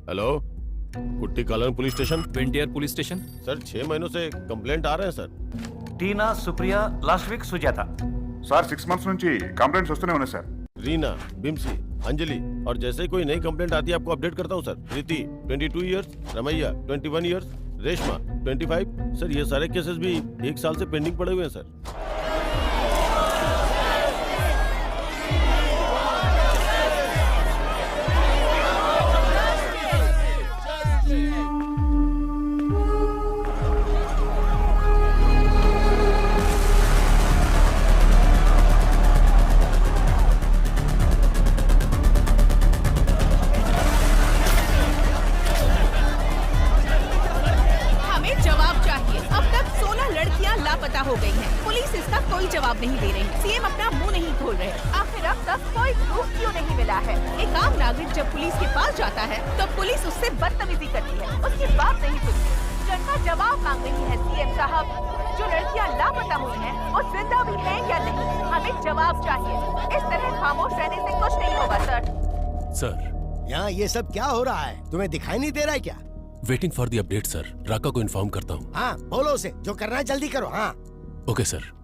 Hello, Kutty colony police station. पेंटियर police station. Sir 6 महीनों से कंप्लेंट आ रहे हैं sir. Tina, Supriya, last week Sujatha. Sir 6 months నుంచి కంప్లైంట్స్ వస్తూనే ఉన్నాయి సార్. रीना, बिम्सी, अंजलि और जैसे ही कोई नई कंप्लेंट आती है आपको अपडेट करता हूँ sir. Preeti 22 years, Ramaiah 21 years, Reshma 25। Sir ये सारे केसेस भी 1 साल से पेंडिंग पड़े हुए हैं सर। लापता हो गई है। पुलिस इसका कोई जवाब नहीं दे रही। सीएम अपना मुंह नहीं खोल रहे। आखिर अब तक कोई प्रूफ क्यों नहीं मिला है? एक आम नागरिक जब पुलिस के पास जाता है तो पुलिस उससे बदतमीजी करती है, उसकी बात नहीं सुनती। जनता जवाब मांग रही है। सीएम साहब, जो लड़कियां लापता हुई हैं, वो जिंदा भी हैं या नहीं? हमें जवाब चाहिए। इस तरह खामोश रहने से कुछ नहीं होगा सर। यहाँ ये सब क्या हो रहा है? तुम्हें दिखाई नहीं दे रहा है क्या? Waiting for the update sir. Raka को इन्फॉर्म करता हूँ। हाँ बोलो उसे, जो करना है जल्दी करो। हाँ ओके सर।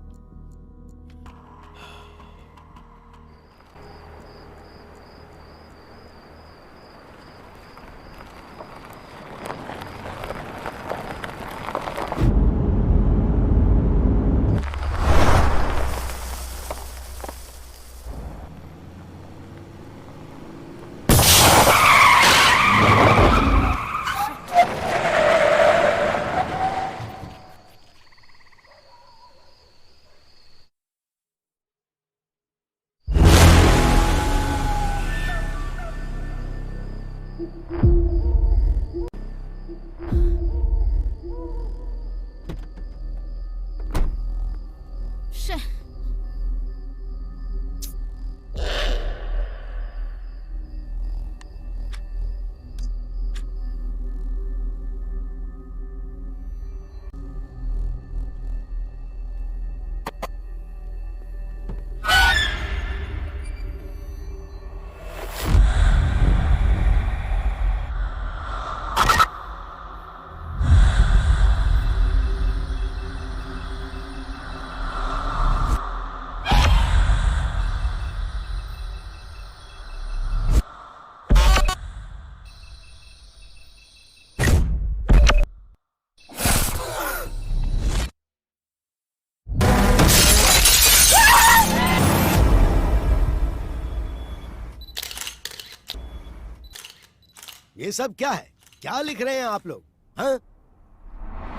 ये सब क्या है? क्या लिख रहे हैं आप लोग? हाँ?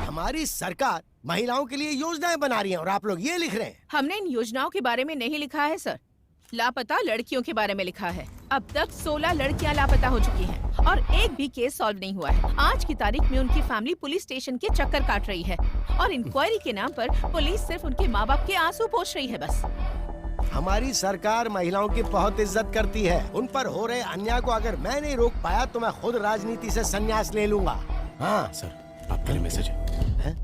हमारी सरकार महिलाओं के लिए योजनाएं बना रही है और आप लोग ये लिख रहे हैं? हमने इन योजनाओं के बारे में नहीं लिखा है सर। लापता लड़कियों के बारे में लिखा है। अब तक 16 लड़कियां लापता हो चुकी हैं और एक भी केस सॉल्व नहीं हुआ है। आज की तारीख में उनकी फैमिली पुलिस स्टेशन के चक्कर काट रही है और इंक्वायरी के नाम पर पुलिस सिर्फ उनके माँ बाप के आंसू पोंछ रही है बस। हमारी सरकार महिलाओं की बहुत इज्जत करती है। उन पर हो रहे अन्याय को अगर मैं नहीं रोक पाया तो मैं खुद राजनीति से संन्यास ले लूंगा। हाँ सर, आपके लिए मैसेज है।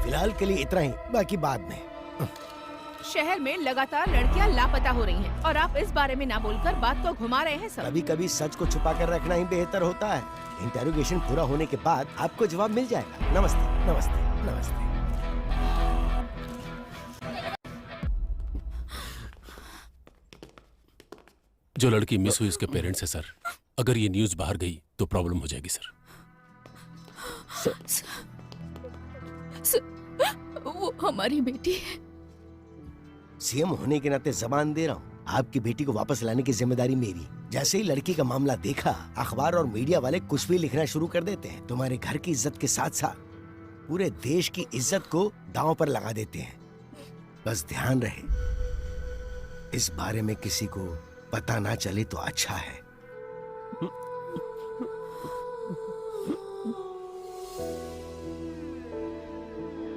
फिलहाल के लिए इतना ही, बाकी बाद में। शहर में लगातार लड़कियां लापता हो रही हैं और आप इस बारे में ना बोलकर बात को घुमा रहे हैं सर। कभी कभी सच को छुपा कर रखना ही बेहतर होता है। इंटेरोगेशन पूरा होने के बाद आपको जवाब मिल जाएगा। नमस्ते नमस्ते नमस्ते। जो लड़की मिस हुई उसके पेरेंट्स है सर। अगर ये न्यूज़ बाहर गई तो प्रॉब्लम हो जाएगी सर। वो हमारी बेटी है। सीएम होने के नाते जबान दे रहा हूँ, आपकी बेटी को वापस लाने की जिम्मेदारी मेरी। जैसे ही लड़की का मामला देखा, अखबार और मीडिया वाले कुछ भी लिखना शुरू कर देते हैं। तुम्हारे घर की इज्जत के साथ साथ पूरे देश की इज्जत को दांव पर लगा देते हैं। बस ध्यान रहे, इस बारे में किसी को पता ना चले तो अच्छा है।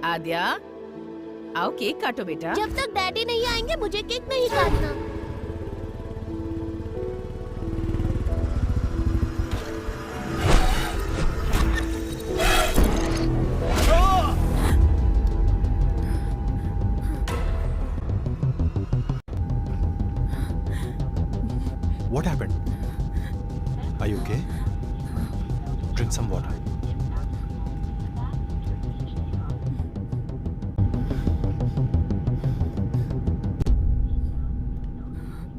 आद्या, आओ केक काटो बेटा। जब तक डैडी नहीं आएंगे मुझे केक नहीं काटना। What happened? Are you okay? Drink some water.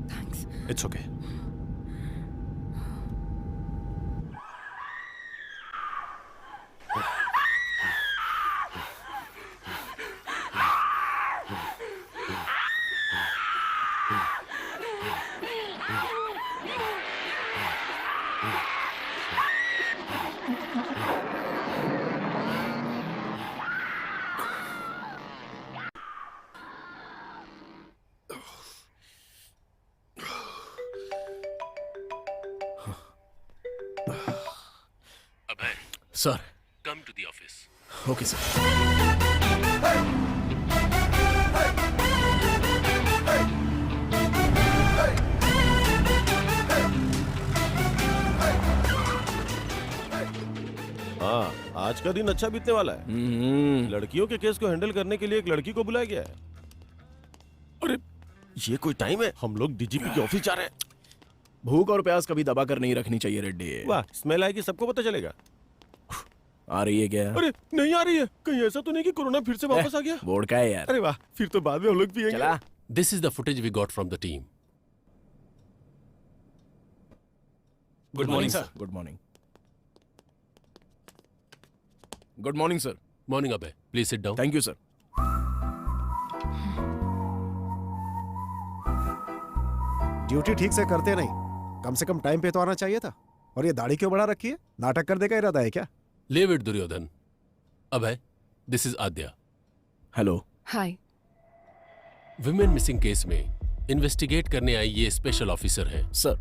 Thanks. It's okay. Sir, come to the office. Okay sir. हाँ, आज का दिन अच्छा बीतने वाला है। लड़कियों के केस को हैंडल करने के लिए एक लड़की को बुलाया गया है। अरे ये कोई टाइम है? हम लोग डीजीपी के ऑफिस जा रहे हैं। भूख और प्यास कभी दबा कर नहीं रखनी चाहिए रेड्डी। वाह, स्मेल आएगी, सबको पता चलेगा। आ रही है क्या? अरे नहीं आ रही है। कहीं ऐसा तो नहीं कि कोरोना फिर से वापस आ गया? बोर्ड का है यार। अरे वाह, फिर तो बाद में हम लोग पिएंगे। चला। This is the footage we got from the team. Good morning sir. Good morning. Good morning sir. Morning, Abhay. Please sit down. Thank you sir. Duty ठीक से करते नहीं, कम से कम टाइम पे तो आना चाहिए था। और ये दाढ़ी क्यों बढ़ा रखी है? नाटक करने का इरादा है क्या? Leave it, Duryodhan. Abhay, this is Adya. Hello. Hi. Women missing case में इन्वेस्टिगेट करने आई ये स्पेशल ऑफिसर हैं। सर,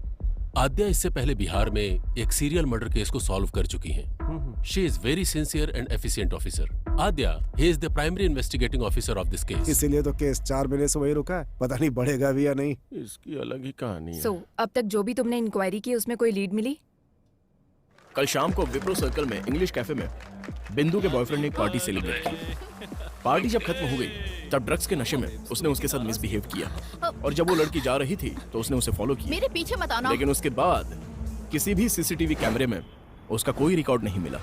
आद्या इससे पहले बिहार में एक सीरियल मर्डर केस को सॉल्व कर चुकी हैं। She is very sincere and efficient officer. Adya, he is the primary investigating officer of this case. इसीलिए तो केस 4 महीने से वही रुका है, पता नहीं बढ़ेगा भी या नहीं। इसकी अलग ही कहानी है। सो अब तक जो भी तुमने इंक्वायरी की उसमें कोई लीड मिली? कल शाम को विप्रो सर्कल में इंग्लिश कैफे में बिंदु के बॉयफ्रेंड ने एक पार्टी सेलिब्रेट की। पार्टी जब खत्म हो गई तब ड्रग्स के नशे में उसने उसके साथ मिसबिहेव किया और जब वो लड़की जा रही थी तो उसने उसे फॉलो किया। मेरे पीछे मत आना। लेकिन उसके बाद किसी भी सीसीटीवी कैमरे में उसका कोई रिकॉर्ड नहीं मिला।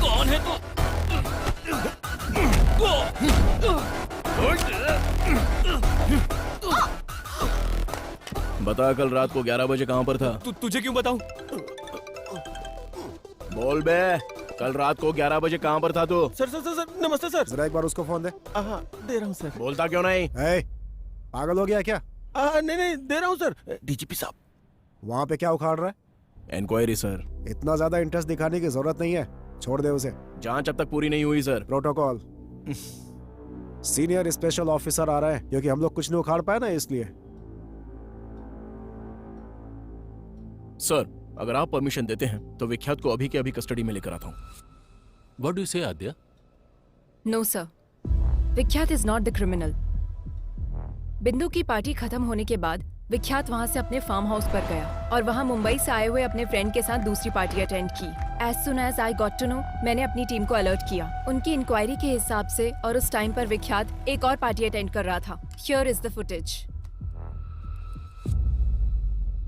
कौन है तू? बता, कल रात को 11 बजे कहाँ पर था? तुझे क्यों बताऊं? बोल बे, कल रात को 11 बजे कहाँ पर था तू? सर सर सर सर, नमस्ते सर। जरा एक बार उसको फोन दे। हाँ, दे रहा हूँ सर। बोलता क्यों नहीं? ए, पागल हो गया क्या? नहीं नहीं, दे रहा हूँ सर। डीजीपी साहब, वहाँ पे क्या उखाड़ रहा है? Inquiry sir. इतना ज्यादा इंटरेस्ट दिखाने की जरूरत नहीं है, छोड़ दे उसे। जांच अब तक पूरी नहीं हुई sir. Protocol. Senior special officer आ रहा है, क्योंकि हम लोग कुछ नहीं उखाड़ पाए ना, इसलिए। सर, अगर आप परमिशन देते हैं तो विख्यात को अभी के अभी कस्टडी में लेकर आता हूँ। What do you say, Adya? No sir, Vikhyat is not the criminal. Bindu की पार्टी खत्म होने के बाद विख्यात वहां से अपने फार्म हाउस पर गया और वहां मुंबई से आए हुए अपने फ्रेंड के साथ दूसरी पार्टी अटेंड की। As soon as I got to know, मैंने अपनी टीम को अलर्ट किया। उनकी इंक्वायरी के हिसाब से और उस टाइम पर विख्यात एक और पार्टी अटेंड कर रहा था। Here is the footage.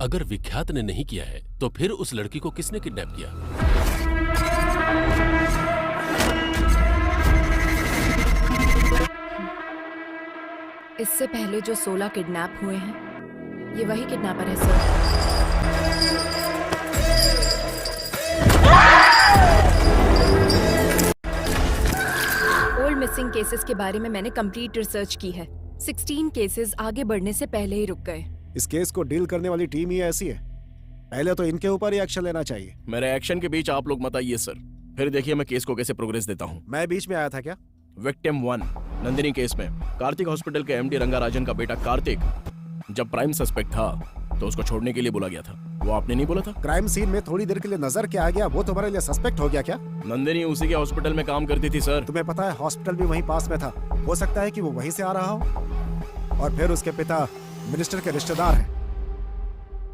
अगर विख्यात ने नहीं किया है तो फिर उस लड़की को किसने किडनैप किया? इससे पहले जो 16 किडनैप हुए हैं, ये वही किडनैपर है सर। ओल्ड मिसिंग केसेस के बारे में मैंने कंप्लीट रिसर्च की है। 16 केसेस आगे बढ़ने से पहले ही रुक गए। इस केस को डील करने वाली टीम ही ऐसी है, पहले तो इनके ऊपर ही एक्शन लेना चाहिए। मेरे एक्शन के बीच आप लोग मत आइए सर, फिर देखिए मैं केस को कैसे प्रोग्रेस देता हूँ। मैं बीच में आया था क्या? विक्टिम 1 नंदिनी केस में कार्तिक हॉस्पिटल के एमडी रंगाराजन का बेटा कार्तिक जब प्राइम सस्पेक्ट था तो उसको छोड़ने के लिए बोला गया था। वो आपने नहीं बोला था? क्राइम सीन में थोड़ी देर के लिए नजर के आ गया, वो तुम्हारे लिए सस्पेक्ट हो गया क्या? नंदिनी उसी के हॉस्पिटल में काम करती थी सर। तुम्हें पता है हॉस्पिटल भी वहीं पास में था, हो सकता है कि वो वहीं से आ रहा हो। और फिर उसके पिता मिनिस्टर के रिश्तेदार हैं।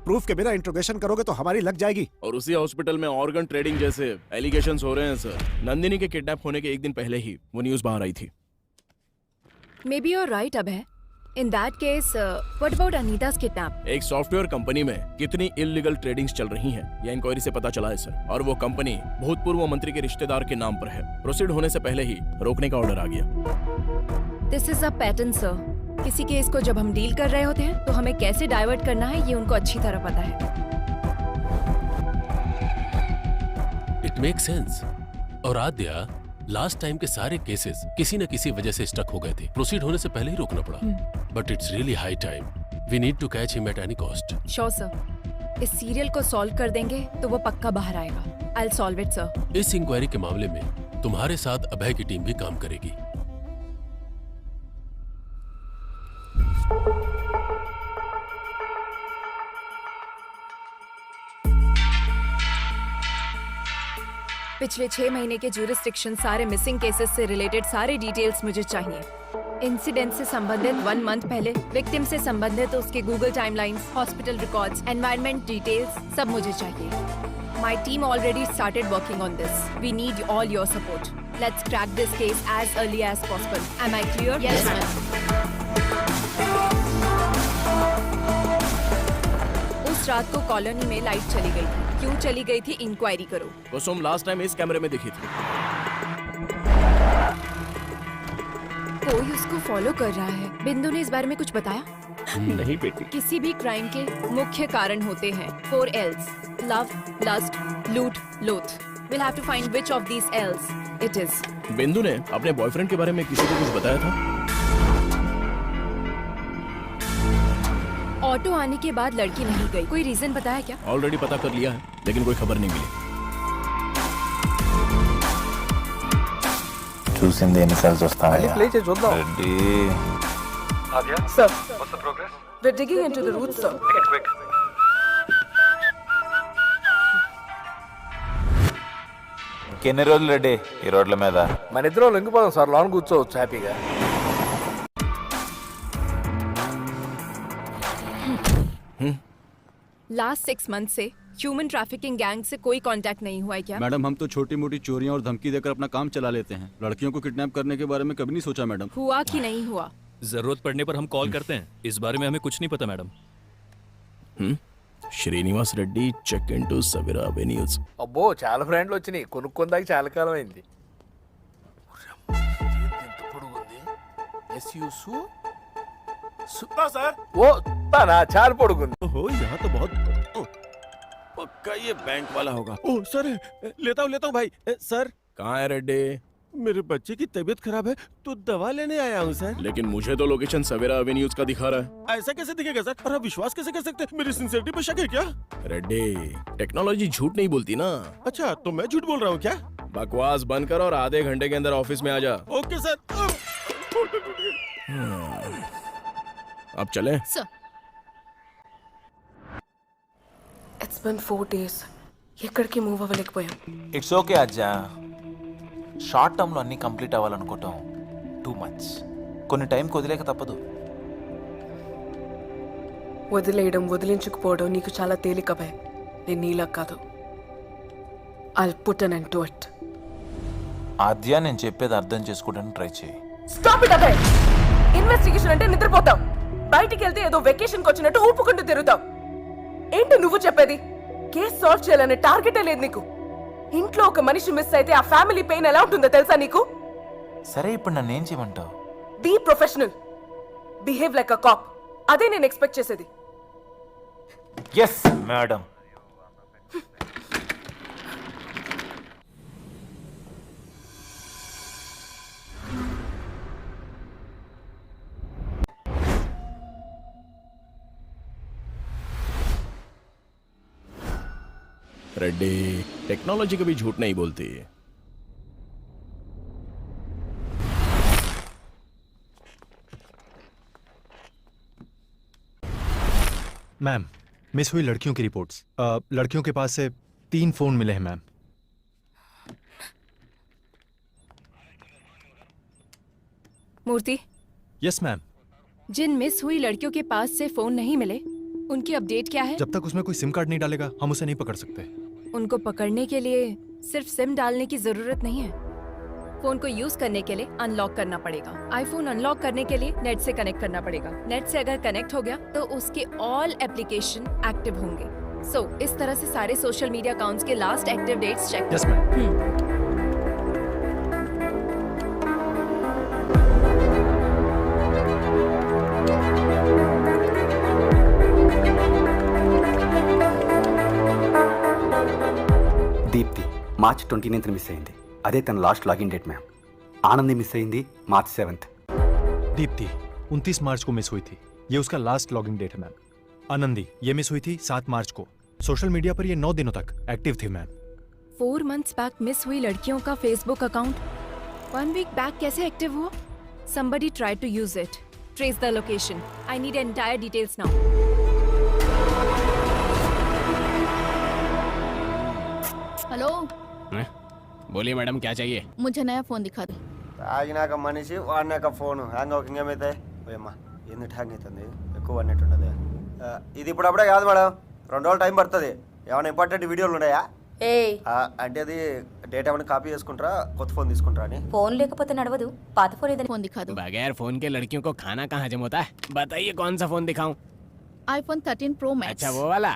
प्रूफ के बिना इंट्रोगेशन करोगे तो हमारी लग जाएगी। और उसी हॉस्पिटल में ऑर्गन ट्रेडिंग जैसे एलिगेशंस हो रहे हैं सर। नंदिनी के किडनैप होने के एक दिन पहले ही वो न्यूज बाहर आई थी। Maybe you are right Abhay, In that case, what about Anita's kidnap? एक सॉफ्टवेयर कंपनी में कितनी इलीगल ट्रेडिंग्स चल रही हैं, यह इंक्वायरी से पता चला है सर। और वो कंपनी भूतपूर्व मंत्री के रिश्तेदार के नाम पर है। प्रोसीड होने से पहले ही रोकने का ऑर्डर आ गया। This is a pattern, sir. किसी केस को जब हम डील कर रहे होते हैं तो हमें कैसे डाइवर्ट करना है ये उनको अच्छी तरह पता है। It make sense. और आद्या, लास्ट टाइम के सारे केसेस किसी न किसी वजह से स्टक हो गए थे। प्रोसीड होने से पहले ही रोकना पड़ा। But it's really high time. We need to catch him at any cost. Sure sir. इस सीरियल को सॉल्व कर देंगे तो वो पक्का बाहर आएगा। I will solve it sir. इस इंक्वायरी के मामले में तुम्हारे साथ अभय की टीम भी काम करेगी। पिछले 6 महीने के ज्यूरिस्डिक्शन, सारे मिसिंग केसेस से रिलेटेड सारे डिटेल्स मुझे चाहिए। इंसिडेंट से संबंधित 1 मंथ पहले, विक्टिम से संबंधित उसके Google timelines, hospital records, environment details सब मुझे चाहिए। My team already started working on this. We need all your support. Let's crack this case as early as possible. Am I clear? Yes ma'am. उस रात को colony में light चली गई थी। क्यों चली गई थी, इंक्वायरी करो। कुसुम लास्ट टाइम इस कैमरे में दिखी थी। कोई उसको फॉलो कर रहा है। बिंदु ने इस बारे में कुछ बताया? नहीं बेटी। किसी भी क्राइम के मुख्य कारण होते हैं 4 L's: लव, लस्ट, लूट, लोथ। We'll have to find which of these L's it is. बिंदु ने अपने बॉयफ्रेंड के बारे में किसी को कुछ बताया था? ऑटो आने के बाद लड़की नहीं गई। कोई रीजन बताया क्या? ऑलरेडी पता कर लिया है, लेकिन कोई खबर नहीं मिली। చూసింది ఎన్నిసార్లు చూస్తామయ్యా ప్లే చేసి చూద్దాం. Reddy Adya? Sir. What's the progress? We're digging into the roots, sir. Make it quick. ఇంకెన్ని రోజులు రెడ్డి ఈ రోడ్ల మీద మన ఇద్దరం లొంగిపోదాం సార్. లాన్ కూర్చోవచ్చు హ్యాపీగా. लास्ट 6 मंथ से ह्यूमन ट्रैफिकिंग गैंग से कोई कांटेक्ट नहीं हुआ है क्या? मैडम, हम तो छोटी मोटी चोरियां और धमकी देकर अपना काम चला लेते हैं। लड़कियों को किडनैप करने के बारे में कभी नहीं सोचा मैडम। हुआ कि नहीं हुआ? जरूरत पड़ने पर हम कॉल करते हैं। इस बारे में हमें कुछ नहीं पता madam. Srinivas Reddy check into Savira avenues. అబ్బో చాలా ఫ్రెండ్లు వచ్చినాయి. కొనుక్కుందాక చాలా కాలం అయింది. वो ताना चार पड़ूंगी। ओहो, यहाँ तो बहुत पक्का ये बैंक वाला होगा। ओह सर, लेता हूँ भाई। सर, कहाँ है रेड्डी? मेरे बच्चे की तबीयत खराब है तो दवा लेने आया हूँ सर। लेकिन मुझे तो लोकेशन सवेरा एवेन्यूज का दिखा रहा है। ऐसा कैसे दिखेगा सर? और आप विश्वास कैसे कर सकते हैं? मेरी सिंसियरिटी पे शक है क्या? रेड्डी, टेक्नोलॉजी झूठ नहीं बोलती ना। अच्छा, तो मैं झूठ बोल रहा हूँ क्या? बकवास बंद कर और आधे घंटे के अंदर ऑफिस में आ जा। Okay sir. अब चले? It's been 4 days. ఎక్కడికి మూవ్ అవ్వలేకపోయాం. ఇట్స్ ఓకే అజ్జా. షార్ట్ టర్మ్లో అన్నీ కంప్లీట్ అవ్వాలనుకోవటం టూ మచ్. కొన్ని టైంకి వదిలేక తప్పదు. వదిలేయడం, వదిలించుకుపోవడం నీకు చాలా తేలిక భయ. నేను నీలా కాదు. I'll put an end to it. ఆద్య, నేను చెప్పేది అర్థం చేసుకోవడానికి ట్రై చేయి. Stop it, Abhay. ఇన్వెస్టిగేషన్ అంటే నిద్రపోతాం. బయటికి వెళ్తే ఏదో వెకేషన్కి వచ్చినట్టు ఊపుకుంటూ తిరుగుతాం. ఏంటి నువ్వు చెప్పేది? కేసు సాల్వ్ చేయాలనే టార్గెటే లేదు నీకు. ఇంట్లో ఒక మనిషి మిస్ అయితే ఆ ఫ్యామిలీ పెయిన్ ఎలా ఉంటుందో తెలుసా నీకు? సరే, ఇప్పుడు నన్ను ఏం చేయమంటావు? Be professional, behave like a cop. అదే నేను ఎక్స్పెక్ట్ చేసేది. Yes madam. रेड्डी, टेक्नोलॉजी कभी झूठ नहीं बोलती। मैम, मिस हुई लड़कियों की रिपोर्ट्स। लड़कियों के पास से 3 फोन मिले हैं मैम। मूर्ति। Yes ma'am. जिन मिस हुई लड़कियों के पास से फोन नहीं मिले, उनकी अपडेट क्या है? जब तक उसमें कोई सिम कार्ड नहीं डालेगा हम उसे नहीं पकड़ सकते। उनको पकड़ने के लिए सिर्फ सिम डालने की जरूरत नहीं है, फोन को यूज करने के लिए अनलॉक करना पड़ेगा। आईफोन अनलॉक करने के लिए नेट से कनेक्ट करना पड़ेगा। नेट से अगर कनेक्ट हो गया तो उसके ऑल एप्लीकेशन एक्टिव होंगे। सो इस तरह से सारे सोशल मीडिया अकाउंट्स के last active dates check. Yes ma'am. Deepti March 29th miss అయింది. అదే తన last login date ma'am. Anandi miss అయింది మార్చ్ 7th. दीप्ति 29 मार्च को मिस हुई थी, ये उसका लास्ट लॉगिंग डेट है मैम. आनंदी ये मिस हुई थी 7 मार्च को. सोशल मीडिया पर ये 9 दिनों तक एक्टिव थी मैम. 4 months बैक मिस हुई लड़कियों का फेसबुक अकाउंट 1 week बैक कैसे एक्टिव हुआ? Somebody tried to use it. Trace the location. I need entire details now. Hello, बोलिए मैडम, क्या चाहिए? मुझे नया फोन दिखा दे. తాగినాక మనిషి వాడినాక ఫోన్ హ్యాంగ్ అవ్వక ఏమైతే ఓయమ్మా ఎందుకు హ్యాంగ్ అవుతుంది ఎక్కువ అన్నట్టుండదు. ఇది ఇప్పుడప్పుడే కాదు మేడం, 2 రోజులు టైం పడుతుంది. ఏమైనా ఇంపార్టెంట్ వీడియోలు ఉన్నాయా? అంటే అది డేటా ఏమైనా కాపీ చేసుకుంటారా, కొత్త ఫోన్ తీసుకుంటారా అని. फोन లేకపోతే నడవదు, పాత फोन ఏదైనా फोन दिखा दो. बगैर फोन के लड़कियों को खाना कहाँ हजम होता है? बताइए कौन सा फोन दिखाऊं? iPhone 13 Pro Max. अच्छा वो वाला?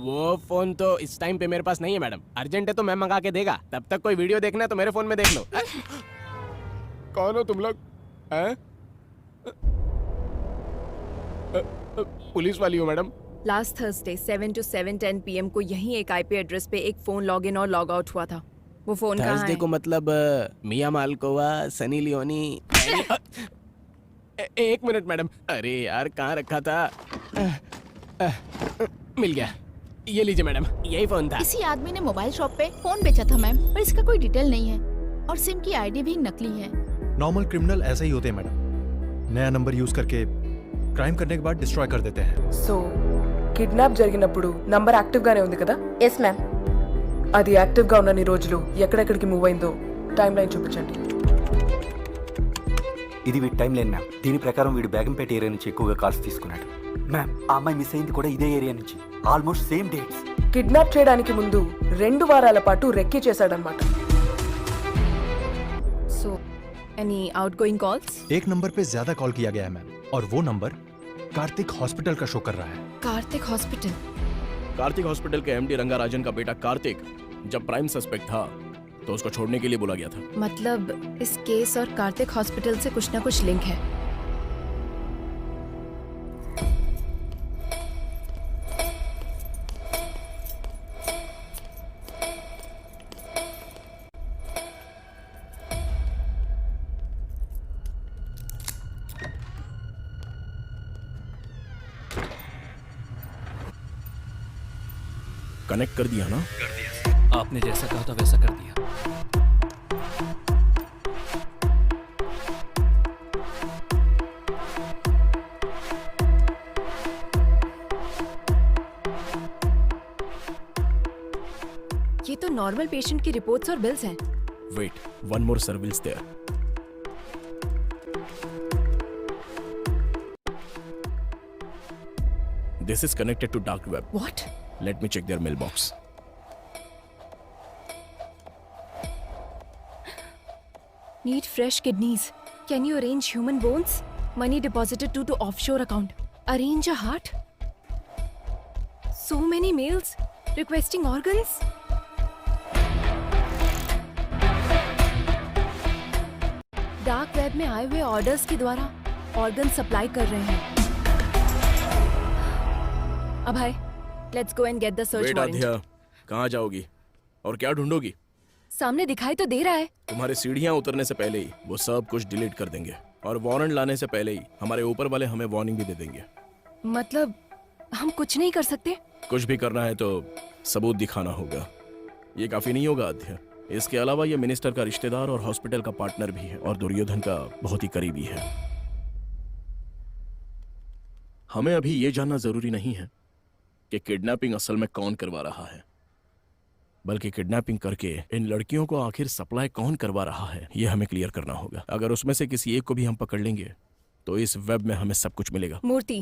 वो फोन तो इस टाइम पे मेरे पास नहीं है मैडम. अर्जेंट है तो मैं मंगा के देगा. तब तक कोई वीडियो देखना है तो मेरे फोन में देख लो. कौन हो तुम लोग? पुलिस वाली हो madam? Last Thursday 7 to 7:10 PM को यही एक IP एड्रेस पे एक फोन लॉगिन और लॉग आउट हुआ था. वो फोन कहाँ थर्सडे है? को मतलब मिया मालकोवा, सनी लियोनी. एक मिनट मैडम. अरे यार कहाँ रखा था? मिल गया. ये लीजिए मैडम, यही फोन था. किसी आदमी ने मोबाइल शॉप पे फोन बेचा था मैम, पर इसका कोई डिटेल नहीं है और सिम की आईडी भी नकली है. नॉर्मल क्रिमिनल ऐसे ही होते हैं मैडम, नया नंबर यूज करके क्राइम करने के बाद डिस्ट्रॉय कर देते हैं. సో కిడ్నాప్ జరిగినప్పుడు నంబర్ యాక్టివ్ గానే ఉంది కదా? Yes ma'am. అది యాక్టివ్ గా ఉన్నన్ని రోజులు ఎక్కడెక్కడికి మూవ్ అయిందో టైం లైన్ చూపించండి. ఇది వీడి టైం లైన్ మ్యామ్. దీని ప్రకారం వీడు బేగంపేట ఏరియా నుంచి ఎక్కువగా కాల్స్ తీసుకున్నాడు మ్యామ్. ఆ అమ్మాయి మిస్ అయింది కూడా ఇదే ఏరియా నుంచి. Almost same dates. కిడ్నాప్ చేయడానికి ముందు 2 వారాల పాటు రెక్కీ చేశాడన్నమాట. So any outgoing calls? एक नंबर पे ज्यादा कॉल किया गया है मैम, और वो नंबर कार्तिक हॉस्पिटल का शो कर रहा है. कार्तिक हॉस्पिटल? कार्तिक हॉस्पिटल के MD रंगाराजन का बेटा कार्तिक जब प्राइम सस्पेक्ट था तो उसको छोड़ने के लिए बोला गया था. मतलब इस केस और कार्तिक हॉस्पिटल से कुछ ना कुछ लिंक है. कनेक्ट कर दिया ना? कर दिया. आपने जैसा कहा था वैसा कर दिया. ये तो नॉर्मल पेशेंट की रिपोर्ट्स और बिल्स हैं. Wait, one more service there. This is connected to dark web. What? Let me check their mailbox. Need fresh kidneys. Can you arrange human bones? Money deposited to offshore account. Arrange a heart? So many mails requesting organs. Dark web में आए हुए orders के द्वारा organ supply कर रहे हैं. Abhay, let's go and get the search Wait, warrant. Aadhya, कहाँ जाओगी और क्या ढूंढोगी? सामने दिखाई तो दे रहा है. तुम्हारे सीढ़ियाँ उतरने से पहले ही वो सब कुछ डिलीट कर देंगे और वारंट लाने से पहले ही हमारे ऊपर वाले हमें वार्निंग भी दे देंगे. मतलब हम कुछ नहीं कर सकते? कुछ भी करना है तो सबूत दिखाना होगा. ये काफी नहीं होगा आध्या. इसके अलावा ये मिनिस्टर का रिश्तेदार और हॉस्पिटल का पार्टनर भी है और दुर्योधन का बहुत ही करीबी है. हमें अभी ये जानना जरूरी नहीं है कि किडनैपिंग असल में कौन करवा रहा है, बल्कि किडनैपिंग करके इन लड़कियों को आखिर सप्लाई कौन करवा रहा है ये हमें क्लियर करना होगा. अगर उसमें से किसी एक को भी हम पकड़ लेंगे तो इस वेब में हमें सब कुछ मिलेगा. मूर्ति,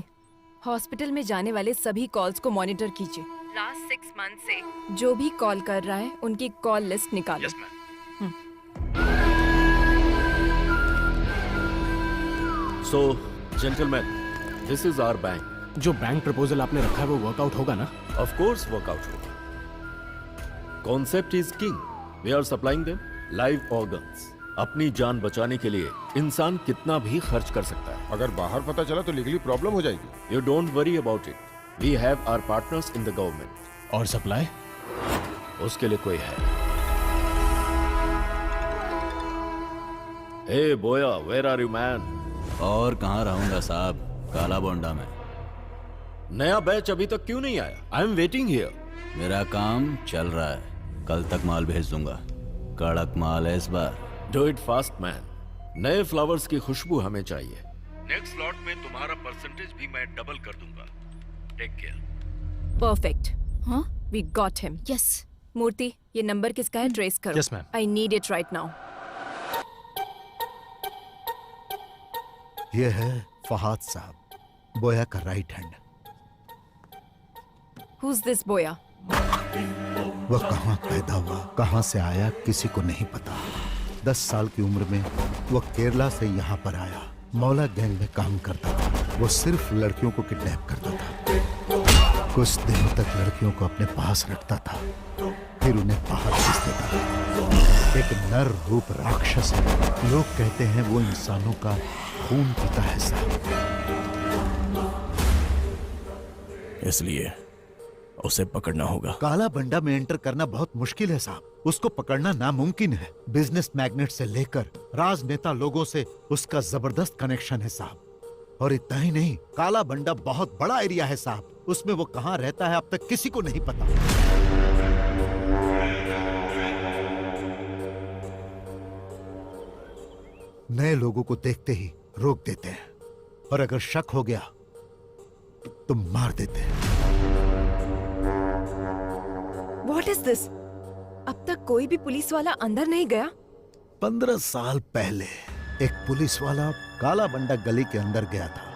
हॉस्पिटल में जाने वाले सभी कॉल्स को मॉनिटर कीजिए। लास्ट 6 मंथ से जो भी कॉल कर रहा है उनकी कॉल लिस्ट निकालो। So gentleman, this is our bank. जो बैंक प्रपोजल आपने रखा है वो वर्कआउट होगा ना? ऑफ कोर्स वर्कआउट होगा। Concept is king. We are supplying them live organs. अपनी जान बचाने के लिए इंसान कितना भी खर्च कर सकता है। अगर बाहर पता चला तो लीगली प्रॉब्लम हो जाएगी। You don't worry about it. We have our partners in the government. और सप्लाई? उसके लिए कोई है। हे बोया, वेयर आर यू मैन? और कहाँ रहूंगा साहब, काला बोंडा में। नया बैच अभी तक क्यों नहीं आया? I am waiting here. मेरा काम चल रहा है, कल तक माल भेज दूंगा। कड़क माल है इस बार। Do it fast man. नए फ्लावर्स की खुशबू हमें चाहिए। नेक्स्ट लॉट में तुम्हारा परसेंटेज भी मैं डबल कर दूंगा। Take care. परफेक्ट। हाँ, we got him. Yes. Murthy, ये नंबर किसका है? ट्रेस करो। Yes, ma'am. I need it right now. ये है फहाद साहब, बोया का राइट हैंड। Who's this बोया? वह कहाँ पैदा हुआ, कहाँ से आया, किसी को नहीं पता। 10 साल की उम्र में वह केरला से यहाँ पर आया। मौला गैंग में काम करता था। वो सिर्फ लड़कियों को किडनैप करता था। कुछ दिनों तक लड़कियों को अपने पास रखता था, फिर उन्हें बाहर भेज देता था। एक नर रूप राक्षस है। लोग कहते हैं वो इंसानों का खून पीता है साहब। इसलिए उसे पकड़ना होगा। काला बंडा में एंटर करना बहुत मुश्किल है साहब। उसको पकड़ना नामुमकिन है। बिजनेस मैग्नेट से लेकर राजनेता लोगों से उसका जबरदस्त कनेक्शन है साहब। और इतना ही नहीं, काला बंडा बहुत बड़ा एरिया है साहब। उसमें वो कहाँ रहता है अब तक किसी को नहीं पता। नए लोगों को देखते ही रोक देते हैं, और अगर शक हो गया तो मार देते हैं। What is this? अब तक कोई भी पुलिस वाला अंदर नहीं गया? 15 साल पहले एक पुलिस वाला काला बंडा गली के अंदर गया था।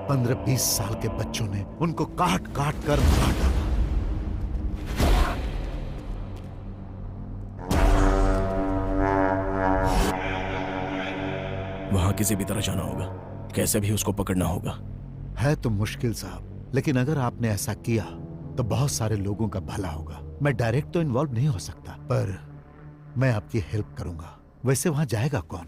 पंद्रह 20 साल के बच्चों ने उनको काट काट कर मार डाला। वहां किसी भी तरह जाना होगा, कैसे भी उसको पकड़ना होगा। है तो मुश्किल साहब, लेकिन अगर आपने ऐसा किया तो बहुत सारे लोगों का भला होगा। मैं डायरेक्ट तो इन्वॉल्व नहीं हो सकता, पर मैं आपकी हेल्प करूंगा। वैसे वहां जाएगा कौन?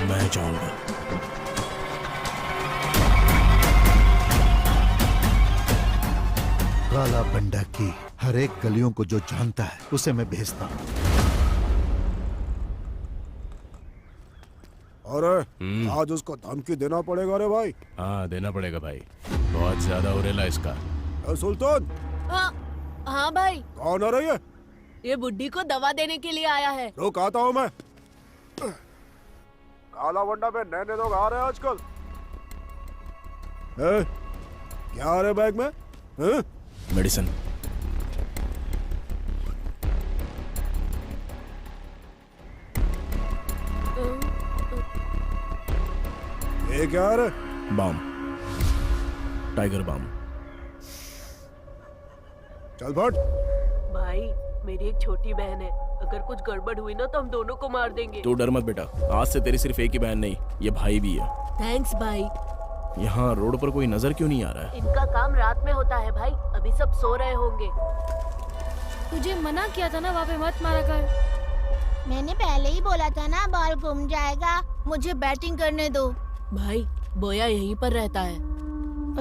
मैं जाऊंगा। काला बंडा की हर एक गलियों को जो जानता है उसे मैं भेजता हूँ। अरे आज उसको धमकी देना पड़ेगा रे भाई। हाँ देना पड़ेगा भाई, बहुत ज्यादा उरेला इसका। सुल्तान। हाँ भाई। कौन आ रही है? ये बुड्ढी को दवा देने के लिए आया है। रुक आता हूँ मैं। काला बंडा पे नए नए लोग आ रहे हैं आजकल। क्या आ रहे बैग में? मेडिसिन। ये क्या आ रहा? Balm, tiger balm. चल फट। भाई मेरी एक छोटी बहन है, अगर कुछ गड़बड़ हुई ना तो हम दोनों को मार देंगे। तू डर मत बेटा, आज से तेरी सिर्फ एक ही बहन नहीं, ये भाई भी है। थैंक्स भाई। यहाँ रोड पर कोई नजर क्यों नहीं आ रहा है? इनका काम रात में होता है भाई, अभी सब सो रहे होंगे। तुझे मना किया था ना वहाँ पे मत मारा कर। मैंने पहले ही बोला था ना बॉल गुम जाएगा। मुझे बैटिंग करने दो। भाई बोया यहीं पर रहता है।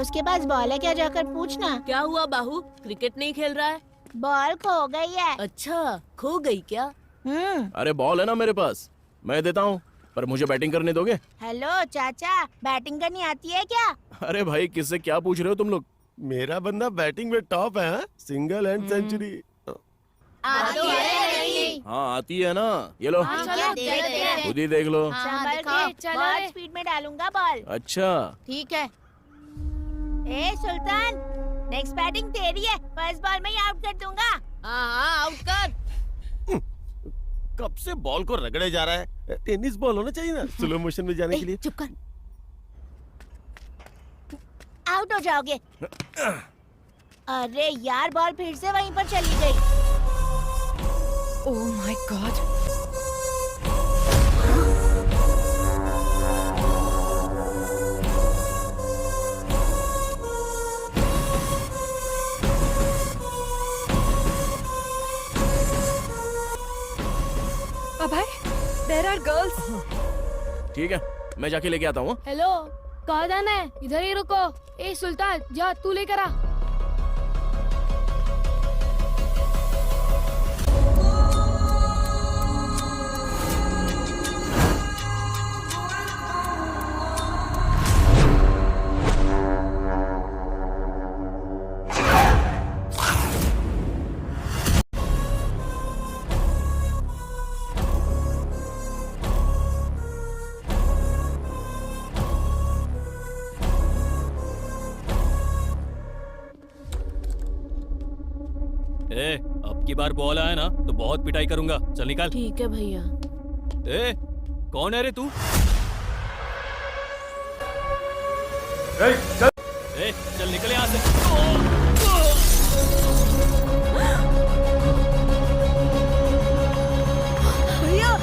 उसके पास बॉल है क्या, जाकर पूछना। क्या हुआ बाहू, क्रिकेट नहीं खेल रहा है? बॉल खो गई है। अच्छा, खो गई क्या? अरे बॉल है ना मेरे पास, मैं देता हूँ, पर मुझे बैटिंग करने दोगे? हेलो चाचा, बैटिंग करनी आती है क्या? अरे भाई किससे क्या पूछ रहे हो तुम लोग? मेरा बंदा बैटिंग में टॉप है, हाँ? Single and century. आती है नहीं? हाँ आती है ना, ये लो खुद ही देख लो। संभल के, बहुत स्पीड में डालूंगा बॉल। अच्छा ठीक है। ए सुल्तान, नेक्स्ट बैटिंग तेरी है, फर्स्ट बॉल में ही आउट कर दूंगा। हाँ आउट कर। कब से बॉल को रगड़े जा रहा है, टेनिस बॉल होना चाहिए ना स्लो मोशन में जाने के लिए। चुप कर, आउट हो जाओगे। अरे यार, बॉल फिर से वहीं पर चली गई। Oh my god. Abhay, there are girls. ठीक है, मैं जाके लेके आता हूँ। हेलो, कहाँ जाना है? इधर ही रुको। ए सुल्तान, जा तू लेकर आ। अब की बार बॉल आया ना तो बहुत पिटाई करूंगा। चल निकाल। ठीक है भैया। ए, कौन है रे तू? चल निकल यहाँ से। भैया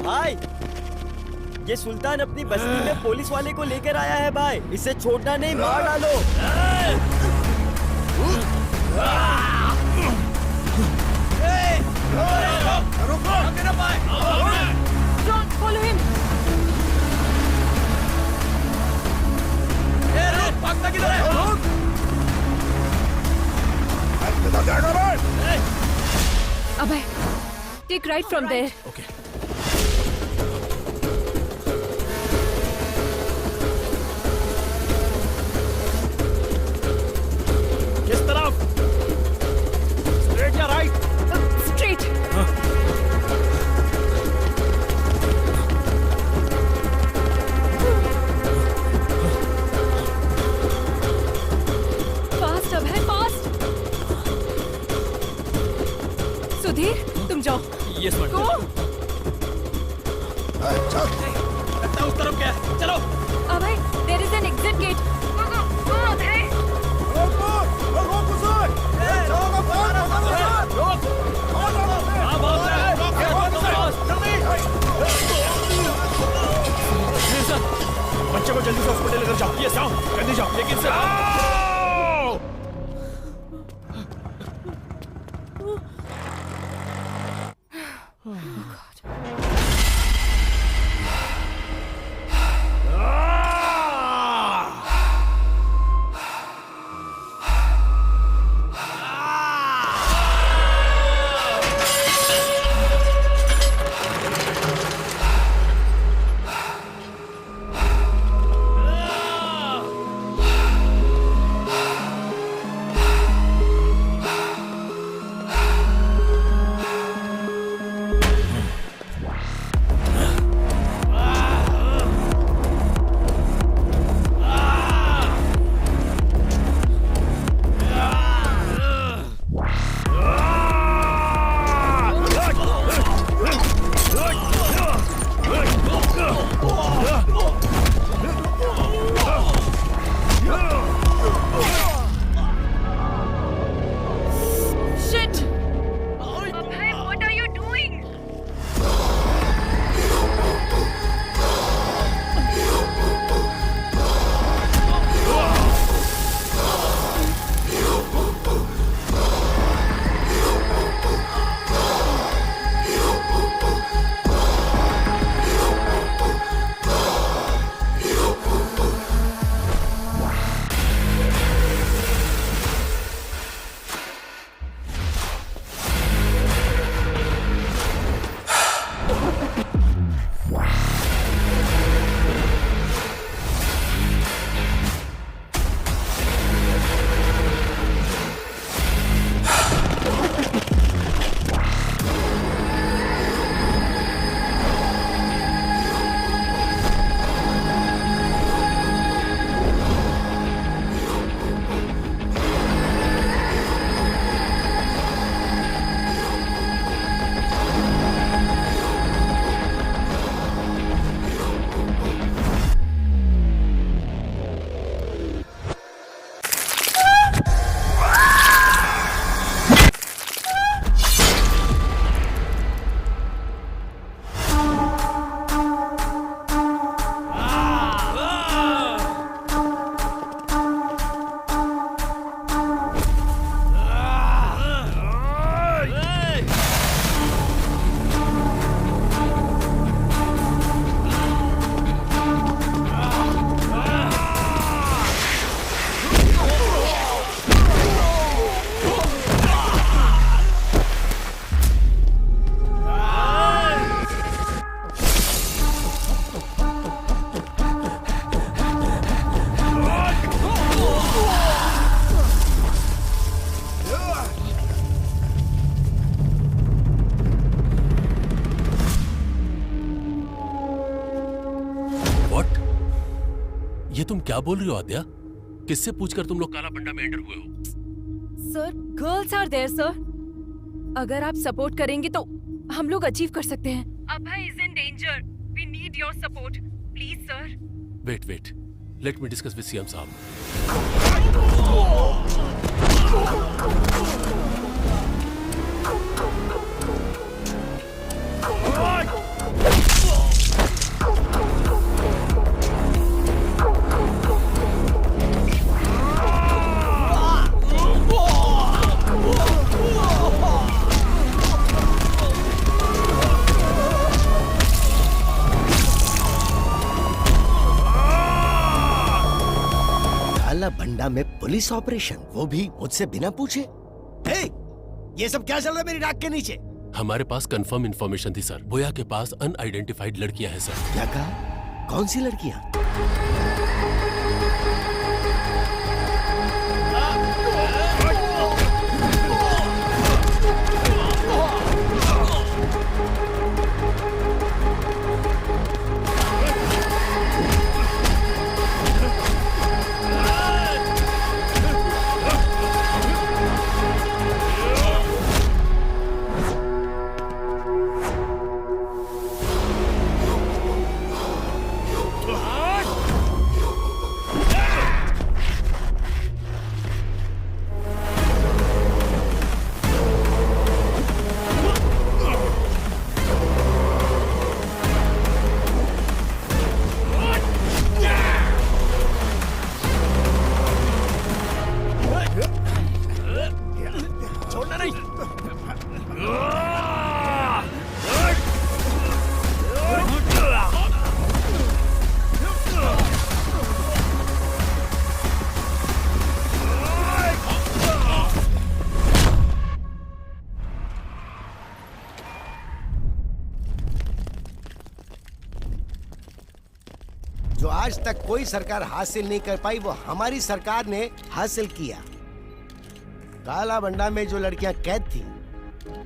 भाई, ये सुल्तान अपनी बस्ती में पुलिस वाले को लेकर आया है भाई। इसे छोड़ना नहीं, मार डालो। Don't follow him. Abhay, take right from there. Okay. किस तरफ? स्ट्रेट या right? Straight. Fast, Abhay, fast. Sudhir, तुम जाओ। Yes, madam. Go. लगता है उस तरफ क्या है? चलो। Abhay, there is an exit gate. Go, Abhay. बच्चे को जल्दी से हॉस्पिटल लेकर जाओ। ये जाओ, जल्दी जाओ। लेकिन से ये तुम क्या बोल रही हो आद्या? किससे पूछकर तुम लोग काला बंडा में एंटर हुए हो? Sir, girls are there sir. अगर आप सपोर्ट करेंगे तो हम लोग अचीव कर सकते हैं। Abhay is in danger. We need your support please sir. Wait, let me discuss with CM साहब। काला बंडा में पुलिस ऑपरेशन, वो भी मुझसे बिना पूछे। हे, ये सब क्या चल रहा है मेरी नाक के नीचे? हमारे पास कंफर्म इंफॉर्मेशन थी सर। बोया के पास अनआइडेंटिफाइड लड़कियां हैं सर। क्या कहा? कौन सी लड़कियां? जो आज तक कोई सरकार हासिल नहीं कर पाई, वो हमारी सरकार ने हासिल किया। काला बंडा में जो लड़कियां कैद थी,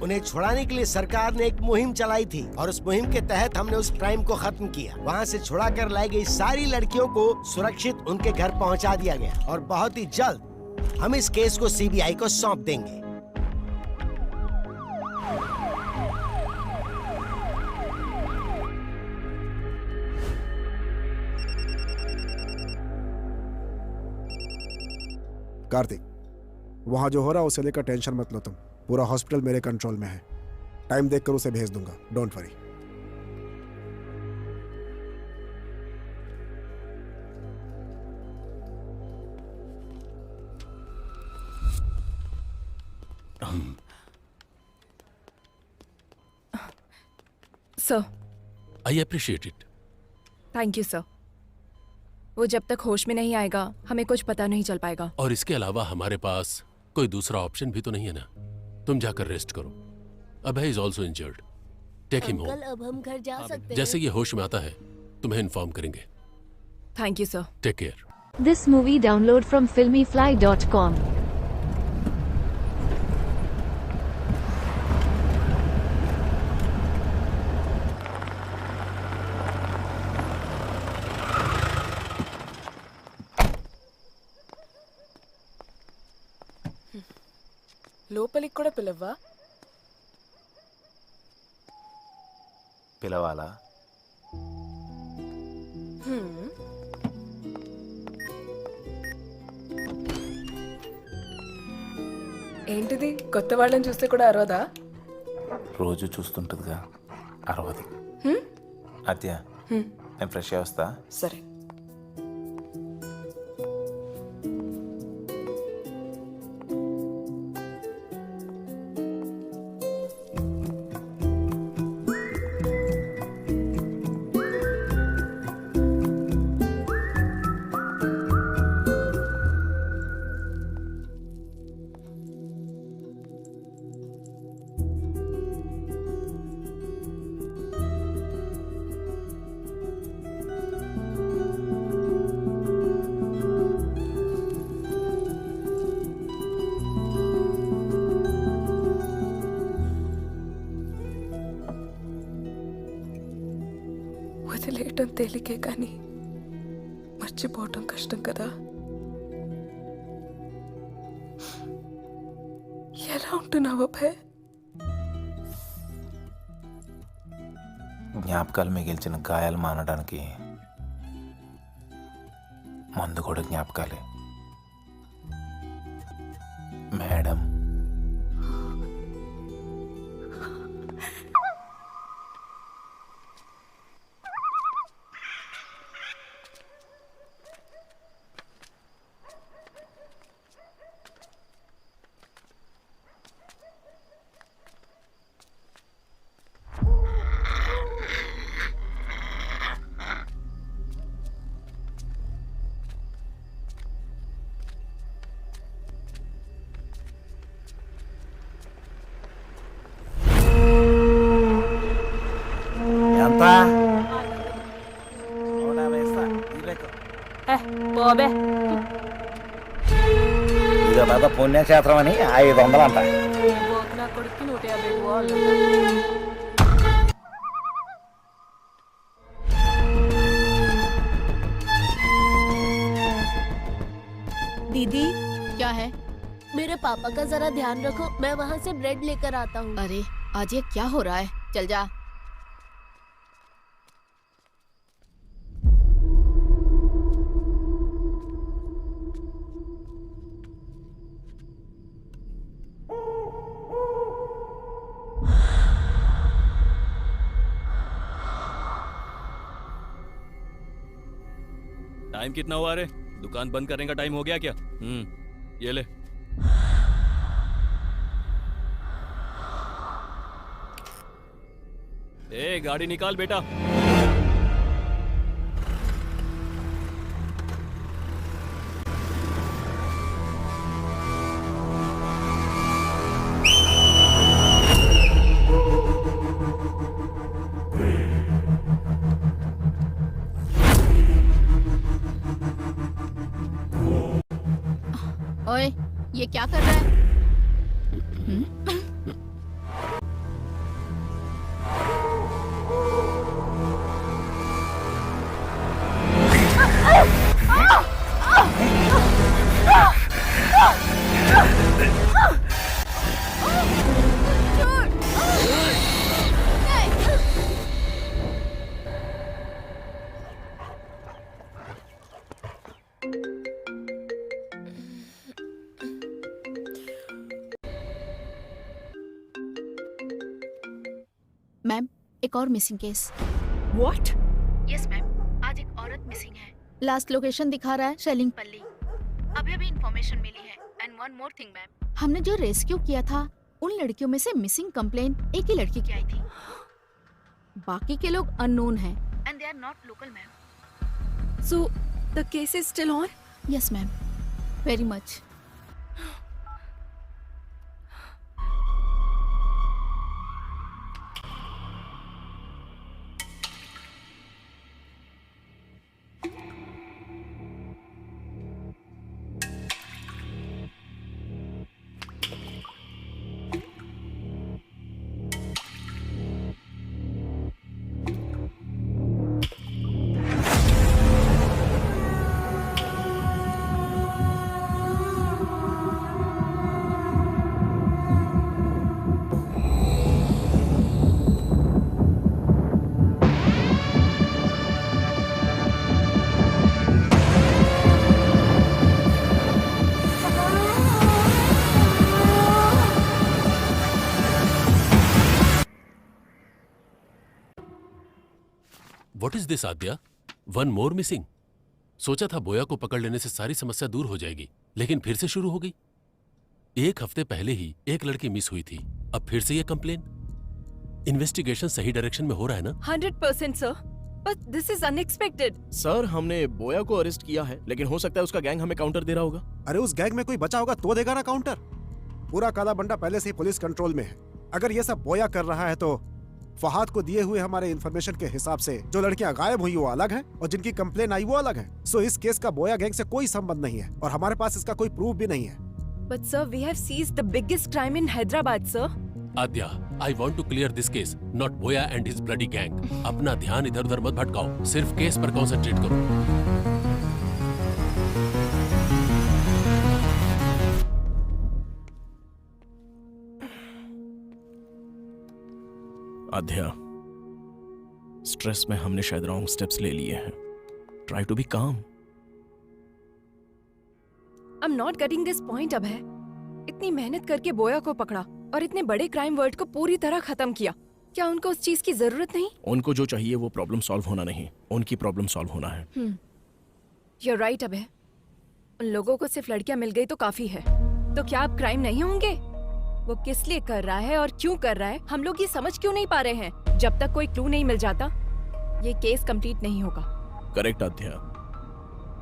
उन्हें छुड़ाने के लिए सरकार ने एक मुहिम चलाई थी और उस मुहिम के तहत हमने उस क्राइम को खत्म किया। वहाँ से छुड़ा कर लाई गई सारी लड़कियों को सुरक्षित उनके घर पहुँचा दिया गया और बहुत ही जल्द हम इस केस को सीबीआई को सौंप देंगे। कार्तिक, वहां जो हो रहा है उसे लेकर टेंशन मत लो तुम। पूरा हॉस्पिटल मेरे कंट्रोल में है। टाइम देखकर उसे भेज दूंगा, don't worry. Sir, I appreciate it. Thank you sir. वो जब तक होश में नहीं आएगा हमें कुछ पता नहीं चल पाएगा। और इसके अलावा हमारे पास कोई दूसरा ऑप्शन भी तो नहीं है ना। तुम जाकर रेस्ट करो। Abhay is also injured. Take him home. अब हम घर जा सकते हैं। जैसे ये होश में आता है तुम्हें इन्फॉर्म करेंगे। Thank you sir. Take care. This movie download from filmyfly.com. లోపలికి కూడా పిలవ్వా? పిలవాలా? ఏంటిది, కొత్త వాళ్ళని చూస్తే కూడా అరవదా? రోజు చూస్తుంటుందిగా, అరవది. అద్య, నేను ఫ్రెష్ అయ్యి వస్తా. సరే. వదిలేయటం తేలికే కానీ మర్చిపోవటం కష్టం కదా. ఎలా ఉంటున్నావు అభయ్? జ్ఞాపకాలు మిగిల్చిన గాయాలు మానడానికి మందు కూడా జ్ఞాపకాలే. మేడం, ఎంత? పోబే ఇదో పెద్ద పుణ్యక్షేత్రం అని 500 అంట. నా కొడుక్కి 150 పోవాలి. दीदी क्या है? मेरे पापा का जरा ध्यान रखो, मैं वहाँ से ब्रेड लेकर आता हूँ. अरे आज ये क्या हो रहा है? चल जा. टाइम कितना हुआ रे? दुकान बंद करने का टाइम हो गया क्या? ये ले. ए गाड़ी निकाल बेटा. ओए, ये क्या कर रहा है? मैम, एक और missing case. What? Yes ma'am, आज एक औरत मिसिंग है. लास्ट लोकेशन दिखा रहा है शेलिंगपल्ली. अभी अभी इंफॉर्मेशन मिली है. And one more thing ma'am, हमने जो रेस्क्यू किया था उन लड़कियों में से मिसिंग कंप्लेन एक ही लड़की की आई थी. बाकी के लोग अननोन हैं and they are not local ma'am. So the case is still on? Yes ma'am, very much. What is this Adya? One more missing. सोचा था बोया को पकड़ लेने से सारी समस्या दूर हो जाएगी, लेकिन फिर से शुरू हो गई. एक हफ्ते पहले ही एक लड़की मिस हुई थी, अब फिर से ये कंप्लेन. इन्वेस्टिगेशन सही डायरेक्शन में हो रहा है ना? 100% sir, but this is unexpected. Sir, हमने बोया को अरेस्ट किया है, लेकिन हो सकता है उसका गैंग हमें काउंटर दे रहा होगा. अरे उस गैंग में कोई बचा होगा तो देगा ना काउंटर. पूरा काला बंडा पहले से ही पुलिस कंट्रोल में है. अगर ये सब बोया कर रहा है तो फहाद को दिए हुए हमारे इन्फॉर्मेशन के हिसाब से जो लड़कियां गायब हुई वो अलग हैं और जिनकी कंप्लेन आई वो अलग है. सो इस केस का बोया गैंग से कोई संबंध नहीं है और हमारे पास इसका कोई प्रूफ भी नहीं है. But sir, we have seized the biggest crime in Hyderabad sir. Aadya, I want to clear this case, not Boya and his bloody gang. अपना ध्यान इधर उधर मत भटकाओ, सिर्फ केस पर कॉन्सेंट्रेट करो. आध्या, स्ट्रेस में हमने शायद रॉन्ग स्टेप्स ले लिए हैं। ट्राई टू बी काम। I am not getting this point. अब है इतनी मेहनत करके बोया को पकड़ा और इतने बड़े क्राइम वर्ल्ड को पूरी तरह खत्म किया, क्या उनको उस चीज की जरूरत नहीं? उनको जो चाहिए वो प्रॉब्लम सॉल्व होना नहीं, उनकी प्रॉब्लम सॉल्व होना है। You're right अब है। उन लोगों को सिर्फ लड़कियां मिल गई तो काफी है। तो क्या अब क्राइम नहीं होंगे? वो किस लिए कर रहा है और क्यों कर रहा है, हम लोग ये समझ क्यों नहीं पा रहे हैं? जब तक कोई क्लू नहीं मिल जाता ये केस कंप्लीट नहीं होगा। करेक्ट आध्या,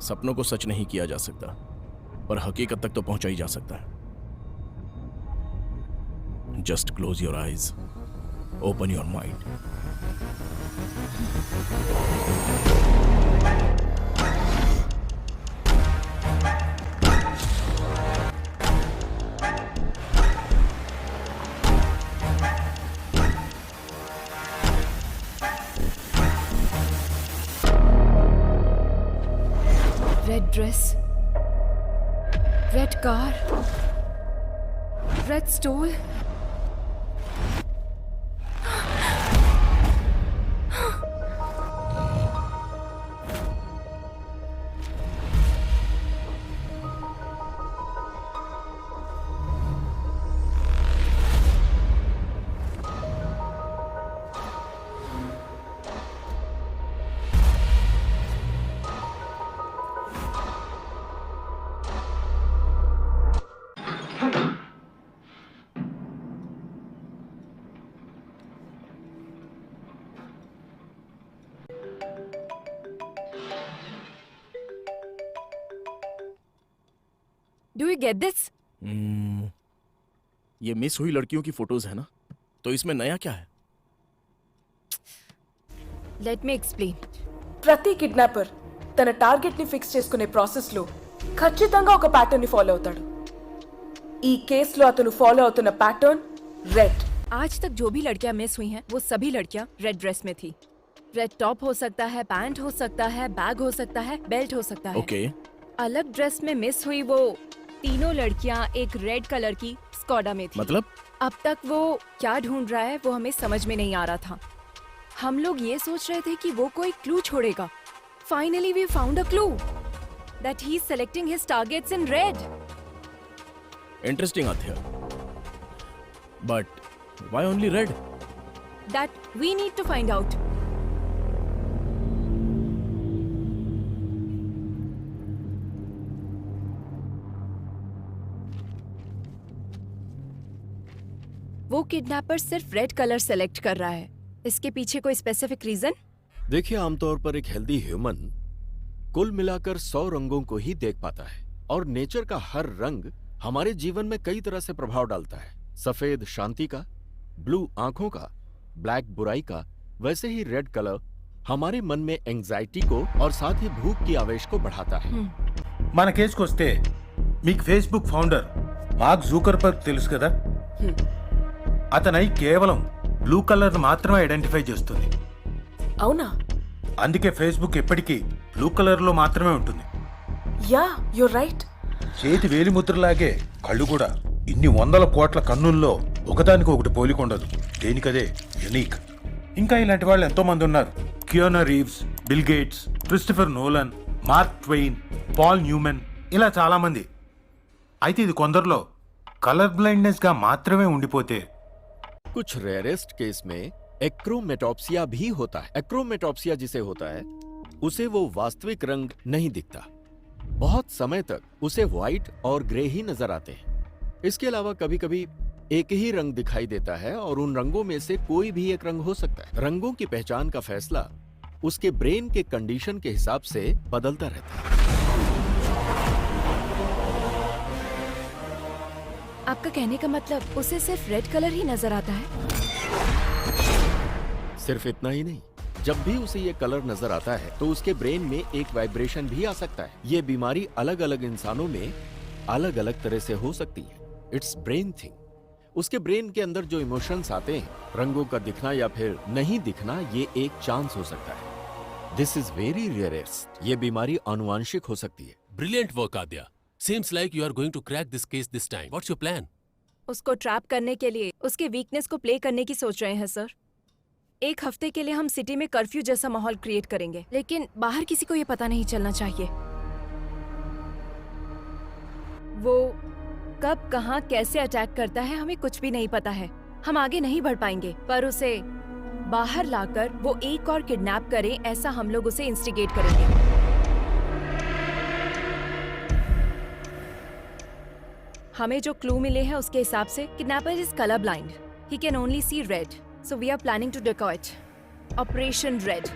सपनों को सच नहीं किया जा सकता, पर हकीकत तक तो पहुंचा ही जा सकता है। Just close your eyes, open your mind. Red dress, red car, red stole. Do you get this? ये मिस हुई लड़कियों की फोटोज है ना, तो इसमें नया क्या है? Let me explain. ప్రతి కిడ్నాపర్ తన టార్గెట్ ని ఫిక్స్ చేసుకునే ప్రాసెస్ లో ఖచ్చితంగా ఒక ప్యాటర్న్ ని ఫాలో అవుతాడు. ఈ కేసులో అతను ఫాలో అవుతున్న ప్యాటర్న్ రెడ్. आज तक जो भी लड़कियां मिस हुई हैं वो सभी लड़कियां रेड ड्रेस में थी. रेड टॉप हो सकता है, पैंट हो सकता है, बैग हो सकता है, बेल्ट हो सकता है. ओके। अलग ड्रेस में मिस हुई वो तीनों लड़कियां एक रेड कलर की स्कॉडा में थी. मतलब? अब तक वो क्या ढूंढ रहा है वो हमें समझ में नहीं आ रहा था. हम लोग ये सोच रहे थे कि वो कोई क्लू छोड़ेगा. Finally we found a clue that he's selecting his targets in red. Interesting Aadhya. But why only red? That we need to find out. वो किडनैपर सिर्फ रेड कलर सेलेक्ट कर रहा है. इसके पीछे कोई स्पेसिफिक रीजन? देखिए, आमतौर पर एक हेल्दी ह्यूमन कुल मिलाकर 100 रंगों को ही देख पाता है और नेचर का हर रंग हमारे जीवन में कई तरह से प्रभाव डालता है. सफेद शांति का, ब्लू आंखों का, ब्लैक बुराई का, वैसे ही रेड कलर हमारे मन में एंजाइटी को और साथ ही भूख की आवेश को बढ़ाता है. మన కేసుకు వస్తే మీకు ఫేస్బుక్ ఫౌండర్ మార్క్ జూకర్బర్గ్ తెలుసు కదా. అతని ఐ కేవలం బ్లూ కలర్ మాత్రమే ఐడెంటిఫై చేస్తుంది. అవునా? అందుకే ఫేస్బుక్ ఎప్పటికీ బ్లూ కలర్ లో మాత్రమే ఉంటుంది. Yeah, you right. చేతి వేలి ముద్రలాగే కళ్ళు కూడా ఇన్ని వందల కోట్ల కన్నుల్లో ఒకదానికి ఒకటి పోలికొండదు. దేనికదే యునిక్. ఇంకా ఇలాంటి వాళ్ళు ఎంతో మంది ఉన్నారు. Keanu Reeves, Bill Gates, Christopher Nolan, Mark Twain, Paul Newman, ఇలా చాలా మంది. అయితే ఇది కొందరిలో కలర్ బ్లైండ్నెస్ గా మాత్రమే ఉండిపోతే कुछ रेयरेस्ट केस में एक्रोमेटॉप्सिया भी होता है. एक्रोमेटॉप्सिया जिसे होता है उसे वो वास्तविक रंग नहीं दिखता. बहुत समय तक उसे व्हाइट और ग्रे ही नजर आते हैं. इसके अलावा कभी कभी एक ही रंग दिखाई देता है और उन रंगों में से कोई भी एक रंग हो सकता है. रंगों की पहचान का फैसला उसके ब्रेन के कंडीशन के हिसाब से बदलता रहता है. आपका कहने का मतलब उसे सिर्फ रेड कलर ही नजर आता है? सिर्फ इतना ही नहीं, जब भी उसे ये कलर नजर आता है तो उसके ब्रेन में एक वाइब्रेशन भी आ सकता है. ये बीमारी अलग अलग इंसानों में अलग अलग तरह से हो सकती है. It's brain thing. उसके ब्रेन के अंदर जो इमोशंस आते हैं, रंगों का दिखना या फिर नहीं दिखना, ये एक चांस हो सकता है. This is very rarest. ये बीमारी आनुवांशिक हो सकती है. Brilliant work Aadya. Seems like you are going to crack this case this time. What's your plan? उसको ट्रैप करने के लिए उसके वीकनेस को प्ले करने की सोच रहे हैं सर. एक हफ्ते के लिए हम सिटी में कर्फ्यू जैसा माहौल क्रिएट करेंगे, लेकिन बाहर किसी को ये पता नहीं चलना चाहिए। वो कब कहाँ कैसे अटैक करता है हमें कुछ भी नहीं पता है। हम आगे नहीं बढ़ पाएंगे, पर उसे बाहर लाकर वो एक और किडनैप करे, ऐसा हम लोग उसे इंस्टिगेट करेंगे। हमें जो क्लू मिले हैं उसके हिसाब से kidnapper is colour blind, he can only see red, so we are planning to decoy it. Operation red.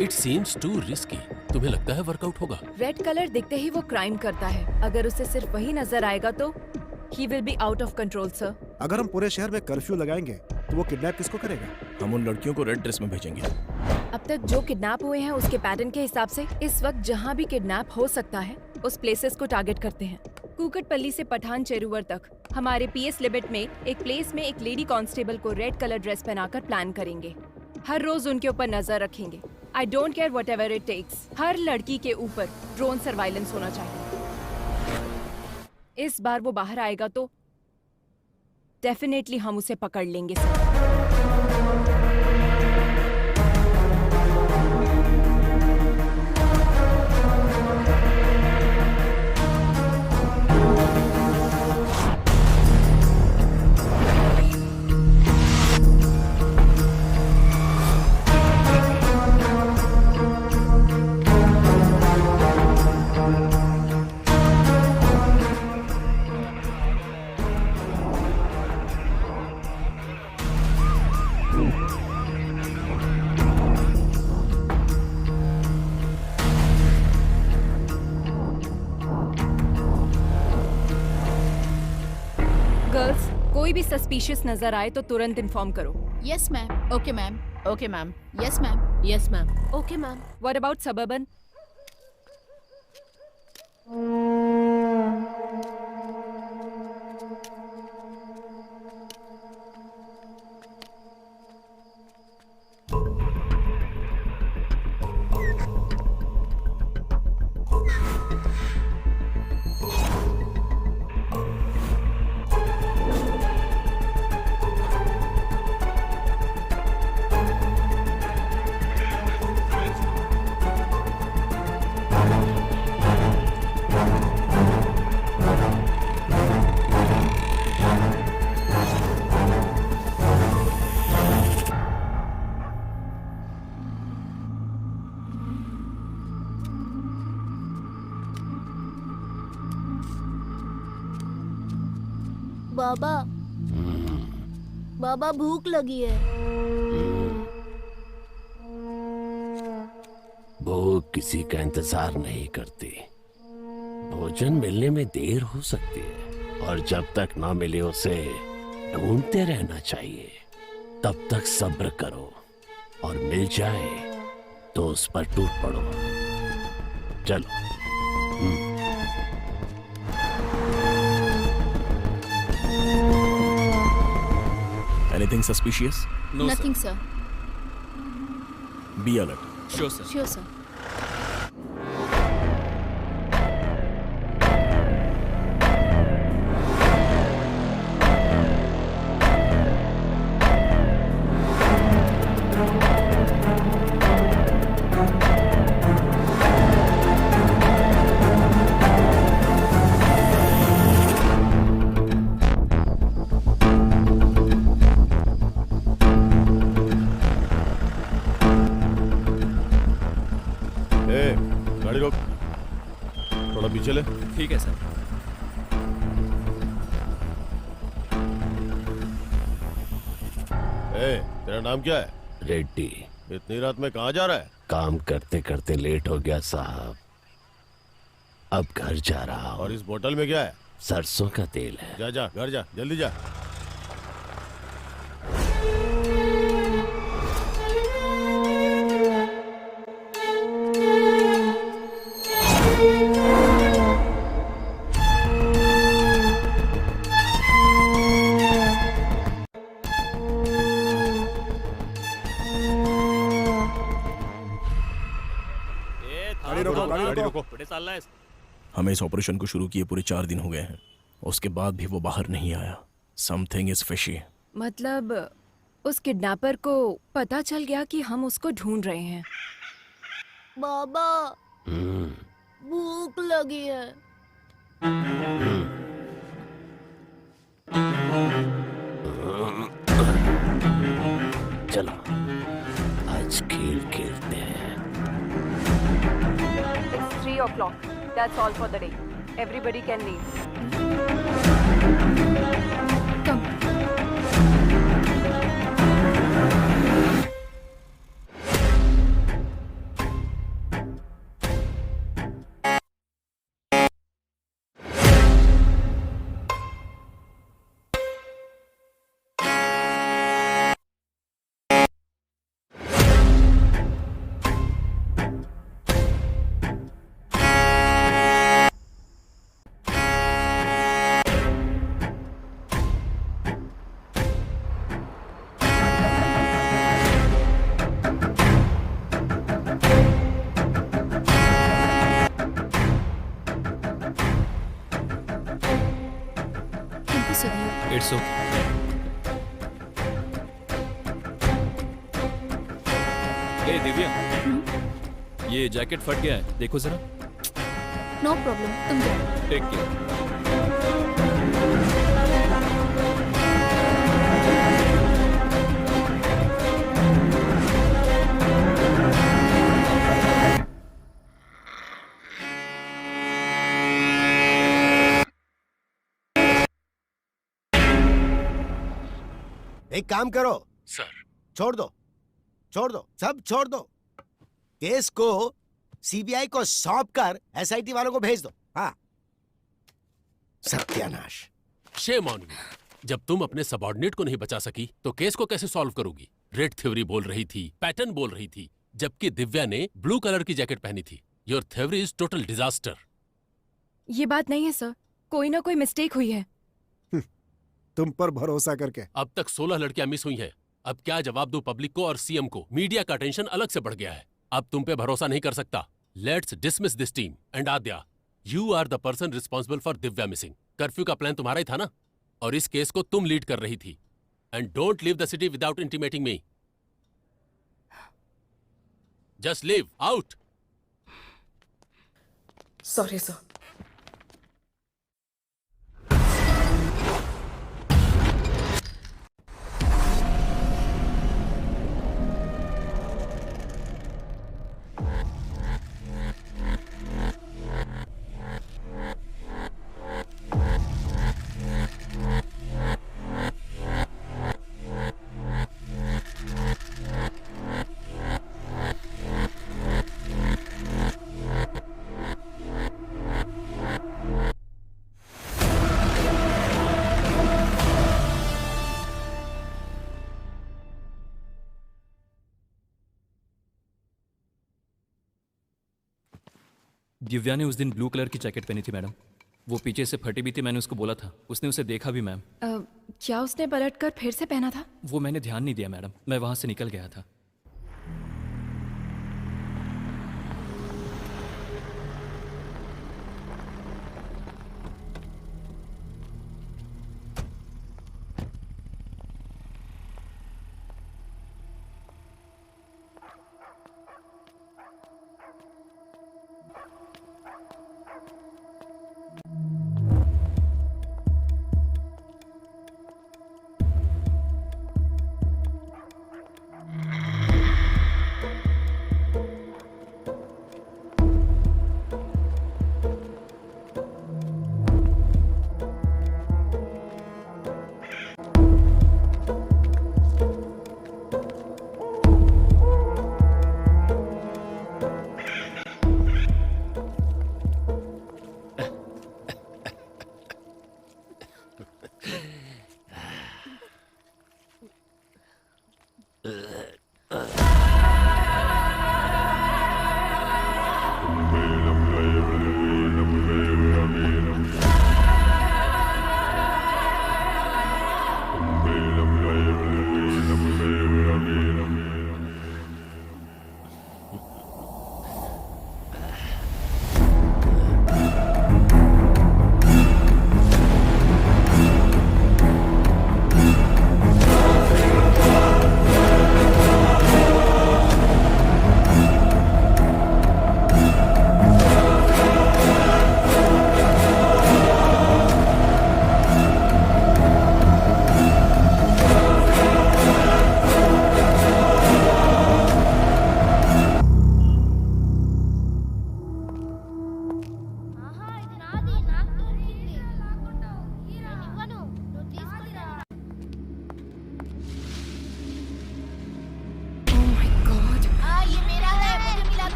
It seems too risky. तुम्हें लगता है वर्कआउट होगा? रेड कलर दिखते ही वो क्राइम करता है। अगर उसे सिर्फ वही नजर आएगा तो he will be out of control sir. अगर हम पूरे शहर में कर्फ्यू लगाएंगे तो वो किडनैप किसको करेगा? हम उन लड़कियों को रेड ड्रेस में भेजेंगे। अब तक जो किडनैप हुए हैं उसके पैटर्न के हिसाब से इस वक्त जहाँ भी किडनैप हो सकता है उस प्लेसेस को टारगेट करते हैं। कुकटपल्ली से पठान चेरुवर तक हमारे पीएस लिमिट में एक प्लेस में एक लेडी कांस्टेबल को रेड कलर ड्रेस पहनाकर प्लान करेंगे। हर रोज उनके ऊपर नजर रखेंगे। I don't care whatever it takes. हर लड़की के ऊपर ड्रोन सर्वाइलेंस होना चाहिए। इस बार वो बाहर आएगा तो डेफिनेटली हम उसे पकड़ लेंगे सर। गर्ल्स, कोई भी सस्पिशियस नजर आए तो तुरंत इन्फॉर्म करो। Yes ma'am. Okay ma'am. Okay ma'am. Yes ma'am. Yes ma'am. Okay ma'am. What about suburban? बाबा, बाबा भूख लगी है। भूख किसी का इंतजार नहीं करती। भोजन मिलने में देर हो सकती है और जब तक ना मिले उसे ढूंढते रहना चाहिए। तब तक सब्र करो और मिल जाए तो उस पर टूट पड़ो। चलो। Anything suspicious? No, Nothing, sir. Be alert. Sure, sir. Sure, sir. गाड़ी रोक, थोड़ा पीछे ले। ठीक है सर। तेरा नाम क्या है? रेड्डी। इतनी रात में कहाँ जा रहा है? काम करते करते लेट हो गया साहब, अब घर जा रहा हूँ। और इस बोतल में क्या है? सरसों का तेल है। जा जा घर जा, जल्दी जा। हमें इस ऑपरेशन को शुरू किए पूरे 4 दिन हो गए हैं, उसके बाद भी वो बाहर नहीं आया। Something is fishy. मतलब उस किडनैपर को पता चल गया कि हम उसको ढूंढ रहे हैं। बाबा भूख लगी है। चलो आज खेल खेलते हैं। It's 3 o'clock. That's all for the day. Everybody can leave. It's okay. ए दिव्या, ये जैकेट फट गया है, देखो जरा। नो प्रॉब्लम, तुम जाओ। Take care. एक काम करो सर। छोड़ दो सब छोड़ दो। केस को सीबीआई को सौंप कर एसआईटी वालों को भेज दो। हाँ, सत्यानाश। Shame on you. जब तुम अपने सबऑर्डिनेट को नहीं बचा सकी तो केस को कैसे सॉल्व करोगी? रेड थ्योरी बोल रही थी, पैटर्न बोल रही थी, जबकि दिव्या ने ब्लू कलर की जैकेट पहनी थी। Your theory is total disaster. ये बात नहीं है सर, कोई ना कोई मिस्टेक हुई है। तुम पर भरोसा करके। अब तक 16 लड़कियां मिस हुई हैं। अब क्या जवाब दूं पब्लिक को और सीएम को? मीडिया का टेंशन अलग से बढ़ गया है। अब तुम पे भरोसा नहीं कर सकता। Let's dismiss this team and Aadya, you are the person responsible for Divya missing. Curfew का प्लान तुम्हारा ही था ना, और इस केस को तुम लीड कर रही थी। And don't leave the city without intimating me. Just leave out. Sorry sir. Divya ने उस दिन ब्लू कलर की जैकेट पहनी थी मैडम। वो पीछे से फटी भी थी, मैंने उसको बोला था। उसने उसे देखा भी मैम। क्या उसने पलटकर फिर से पहना था? वो मैंने ध्यान नहीं दिया मैडम, मैं वहां से निकल गया था।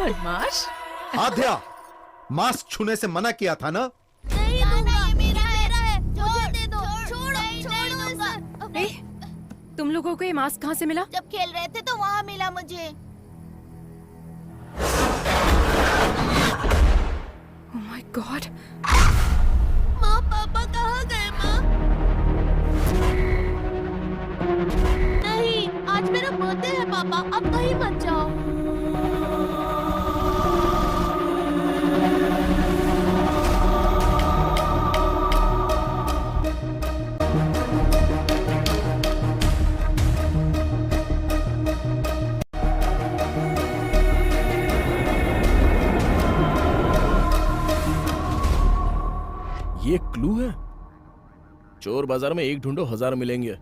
बदमाश। आध्या, मास्क छूने से मना किया था ना? नहीं दूंगा, मेरा है, मुझे दे दो, छोड़ो। तुम लोगों को ये मास्क कहाँ से मिला? जब खेल रहे थे तो वहाँ मिला मुझे। Oh my God! माँ, पापा कहाँ गए माँ? नहीं, आज मेरा बर्थडे है पापा, अब कहीं मत जाओ। ये क्लू है। चोर बाजार में एक ढूंढो 1000 मिलेंगे।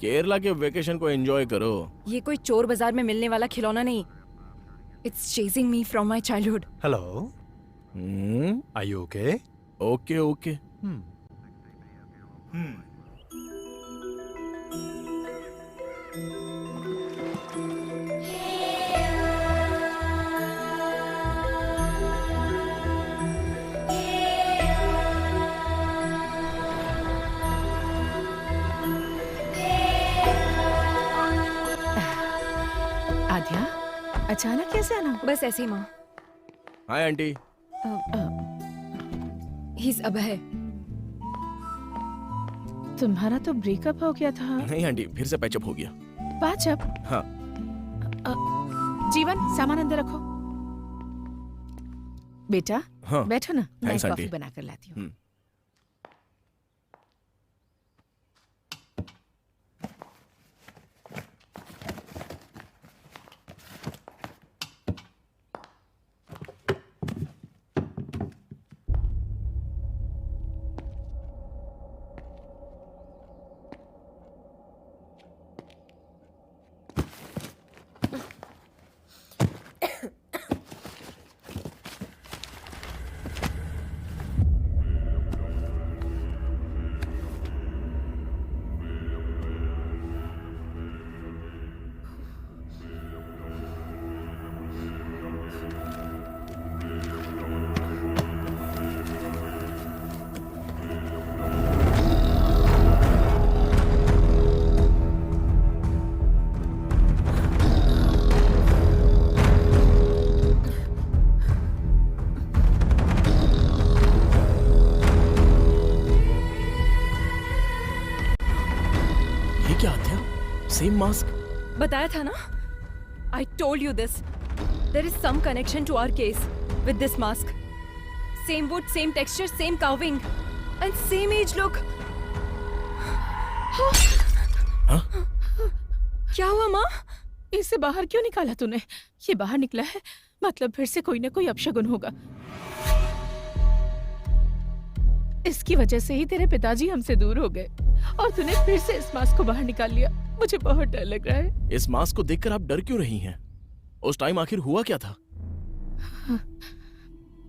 केरला के वेकेशन को एंजॉय करो। ये कोई चोर बाजार में मिलने वाला खिलौना नहीं। It's chasing me from my childhood. Hello. Are you okay? Okay, okay. आध्या, अचानक कैसे आना? बस ऐसे ही माँ। Hi aunty. He's अभय। तुम्हारा तो ब्रेकअप हो गया था। नहीं आंटी, फिर से पैचअप हो गया। पैचअप? हाँ। जीवन, सामान अंदर रखो। बेटा, हाँ। बैठो ना, मैं थैंक्स कॉफी आंटी। बना कर लाती हूँ। Same mask. बताया था ना? I told you this. There is some connection to our case with this mask. Same wood, same texture, same carving, and same age look. क्या हुआ माँ? इसे बाहर क्यों निकाला तूने? ये बाहर निकला है, मतलब फिर से कोई ना कोई अपशगुन होगा। इसकी वजह से ही तेरे पिताजी हमसे दूर हो गए और तूने फिर से इस मास्क को बाहर निकाल लिया। मुझे बहुत डर लग रहा है। इस मास्क को देखकर आप डर क्यों रही हैं? उस टाइम आखिर हुआ क्या था?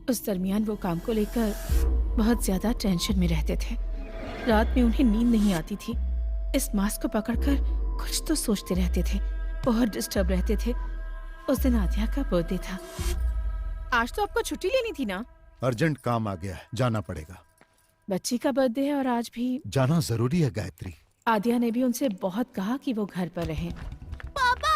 उस दरमियान वो काम को लेकर बहुत ज्यादा टेंशन में रहते थे। रात में उन्हें नींद नहीं आती थी। इस मास्क को पकड़कर कुछ तो सोचते रहते थे, बहुत डिस्टर्ब रहते थे। उस दिन आध्या का बर्थडे था। आज तो आपको छुट्टी लेनी थी ना? अर्जेंट काम आ गया है, जाना पड़ेगा। बच्ची का बर्थडे है और आज भी जाना जरूरी है गायत्री। आद्या ने भी उनसे बहुत कहा कि वो घर पर रहें। पापा,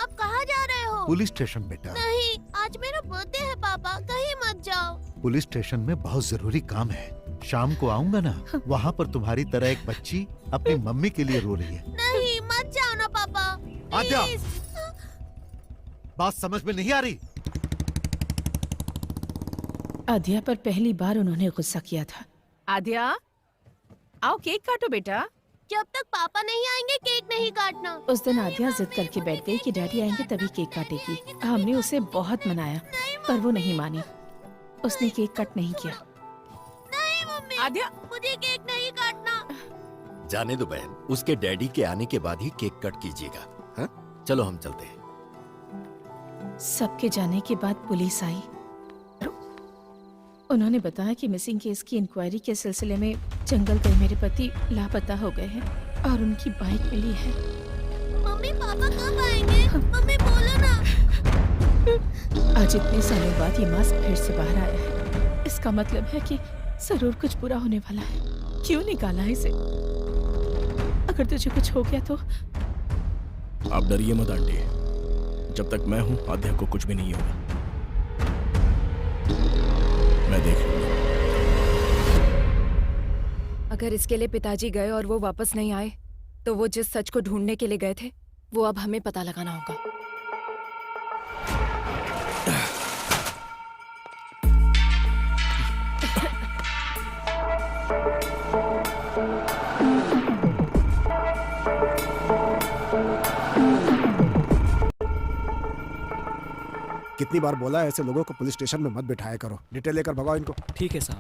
अब कहाँ जा रहे हो? पुलिस स्टेशन बेटा। नहीं, आज मेरा बर्थडे है पापा, कहीं मत जाओ। पुलिस स्टेशन में बहुत जरूरी काम है। शाम को आऊंगा ना, वहाँ पर तुम्हारी तरह एक बच्ची अपनी मम्मी के लिए रो रही है। नहीं, मत जाओ ना पापा। आद्या, बात समझ में नहीं आ रही? आद्या पर पहली बार उन्होंने गुस्सा किया था। आद्या, आओ केक काटो बेटा। जब तक पापा नहीं आएंगे केक नहीं काटना। उस दिन आद्या जिद करके बैठ गई कि डैडी आएंगे तभी केक काटेगी। हमने उसे बहुत मनाया पर वो नहीं मानी। उसने केक कट नहीं किया। नहीं मम्मी, आद्या, मुझे केक नहीं काटना। जाने दो बहन, उसके डैडी के आने के बाद ही केक कट कीजिएगा। हाँ? चलो हम चलते हैं। सबके जाने के बाद पुलिस आई। उन्होंने बताया कि मिसिंग केस की इंक्वायरी के सिलसिले में जंगल गए मेरे पति लापता हो गए हैं और उनकी बाइक मिली है। मम्मी, पापा कब आएंगे? मम्मी बोलो ना। आज इतने सालों बाद ये मास्क फिर से बाहर आया है। इसका मतलब है कि जरूर कुछ बुरा होने वाला है। क्यों निकाला है इसे? अगर तुझे कुछ हो गया तो? आप डरिए मत आंटी, जब तक मैं हूं आद्या को कुछ भी नहीं होगा। मैं देख लूंगा। अगर इसके लिए पिताजी गए और वो वापस नहीं आए तो वो जिस सच को ढूंढने के लिए गए थे वो अब हमें पता लगाना होगा। कितनी बार बोला है ऐसे लोगों को पुलिस स्टेशन में मत बिठाया करो। डिटेल लेकर भगाओ इनको। ठीक है साहब।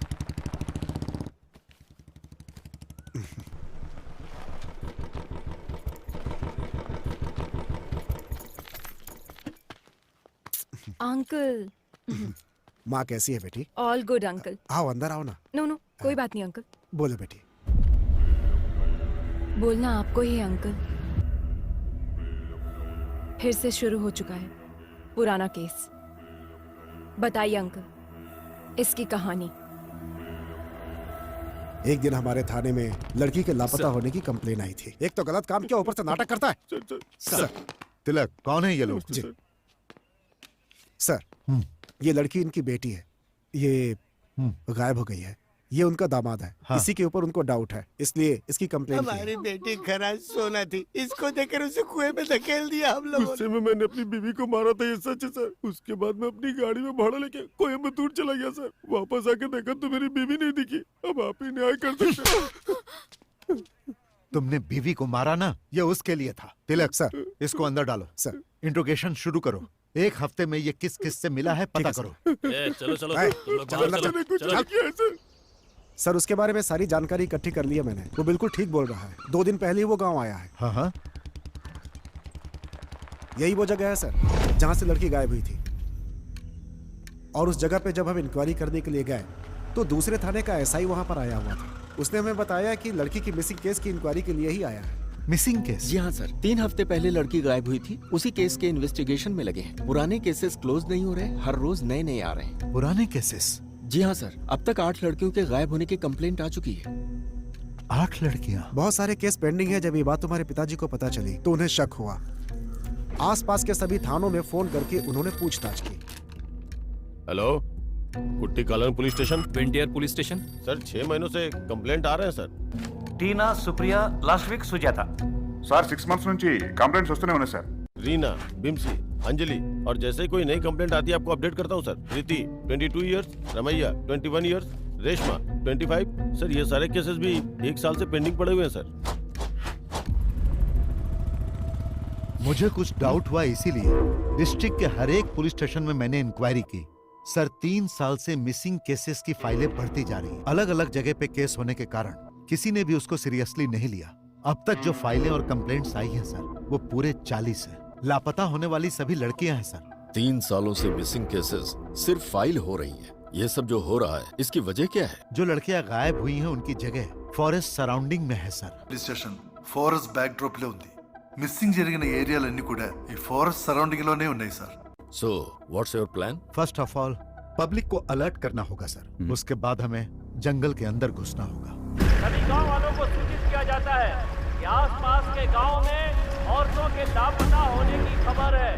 अंकल। माँ कैसी है बेटी? All good uncle. आओ अंदर आओ ना। नो नो कोई बात नहीं अंकल। बोलो बेटी। बोलना आपको ही है अंकल। फिर से शुरू हो चुका है पुराना केस। बताइए अंकल इसकी कहानी। एक दिन हमारे थाने में लड़की के लापता होने की कंप्लेन आई थी। एक तो गलत काम किया, ऊपर से नाटक करता है। सर तिलक कौन है ये लोग? जी सर, ये लड़की इनकी बेटी है। ये गायब हो गई है। ये उनका दामाद है। हाँ। इसी के ऊपर उनको डाउट है, इसलिए इसकी कंप्लेन की है। हमारी बेटी खराज सोना थी, इसको देखकर उसे कुएं में धकेल दिया हम लोगों गुस्से में मैंने अपनी बीवी को मारा था, ये सच है सर। उसके बाद मैं अपनी गाड़ी में भाड़ा लेके कोयम्बतूर चला गया सर। वापस आके देखा तो मेरी बीवी नहीं दिखी। अब आप ही न्याय कर सकते। तुमने बीवी को मारा ना, ये उसके लिए था। तिलक सर इसको अंदर डालो। सर इंट्रोगेशन शुरू करो। एक हफ्ते में ये किस किस से मिला है पता करो। चलो चलो चलो। सर उसके बारे में सारी जानकारी इकट्ठी कर ली है मैंने। वो बिल्कुल ठीक बोल रहा है। 2 दिन पहले ही वो गांव आया है। हाँ हाँ यही वो जगह है सर जहां से लड़की गायब हुई थी। और उस जगह पे जब हम इंक्वायरी करने के लिए गए तो दूसरे थाने का एसआई वहां पर आया हुआ था। उसने हमें बताया कि लड़की की मिसिंग केस की इंक्वायरी के लिए ही आया है। Missing case? जी हाँ सर, 3 हफ्ते पहले लड़की गायब हुई थी। उसी केस के इन्वेस्टिगेशन में लगे हैं। पुराने केसेस क्लोज नहीं हो रहे, हर रोज नए नए आ रहे हैं। पुराने केसेस? जी हाँ सर, अब तक 8 लड़कियों के गायब होने की कंप्लेंट आ चुकी है। 8 लड़कियां? बहुत सारे केस पेंडिंग है। जब ये बात तुम्हारे पिताजी को पता चली तो उन्हें शक हुआ। आसपास के सभी थानों में फोन करके उन्होंने पूछताछ की। हेलो, कुट्टी कालन पुलिस स्टेशन? ट्वेंटियर पुलिस स्टेशन। सर 6 महीनों से कंप्लेंट आ रहे हैं sir. Tina, Supriya, last week Sujatha. Sir 6 months నుంచి కంప్లైంట్స్ వస్తూనే ఉన్నాయి సార్. रीना, बिम्सी, अंजलि और जैसे ही कोई नई कंप्लेंट आती है आपको अपडेट करता हूँ sir. Preeti 22 years, Ramaiah 21 years, Reshma 25। Sir ये सारे केसेस भी 1 साल से पेंडिंग पड़े हुए हैं सर। मुझे कुछ डाउट हुआ, इसीलिए डिस्ट्रिक्ट के हर एक पुलिस स्टेशन में मैंने इंक्वायरी की। सर 3 साल से मिसिंग केसेस की फाइलें बढ़ती जा रही हैं। अलग अलग जगह पे केस होने के कारण किसी ने भी उसको सीरियसली नहीं लिया। अब तक जो फाइलें और कंप्लेंट्स आई हैं सर वो पूरे 40 है। लापता होने वाली सभी लड़कियां हैं सर। 3 सालों से मिसिंग केसेस सिर्फ फाइल हो रही हैं। ये सब जो हो रहा है इसकी वजह क्या है? जो लड़कियां गायब हुई हैं उनकी जगह फॉरेस्ट सराउंडिंग में है sir. Police station forest back drop లో ఉంది. మిస్సింగ్ జరిగిన ఏరియాలన్నీ కూడా ఈ ఫారెస్ట్ సరౌండింగ్ లోనే ఉన్నాయి sir. So, what's your plan? First of all public को अलर्ट करना होगा सर। उसके बाद हमें जंगल के अंदर घुसना होगा। सभी गांव वालों को सूचित किया जाता है कि आसपास के गांव में औरतों के लापता होने की खबर है,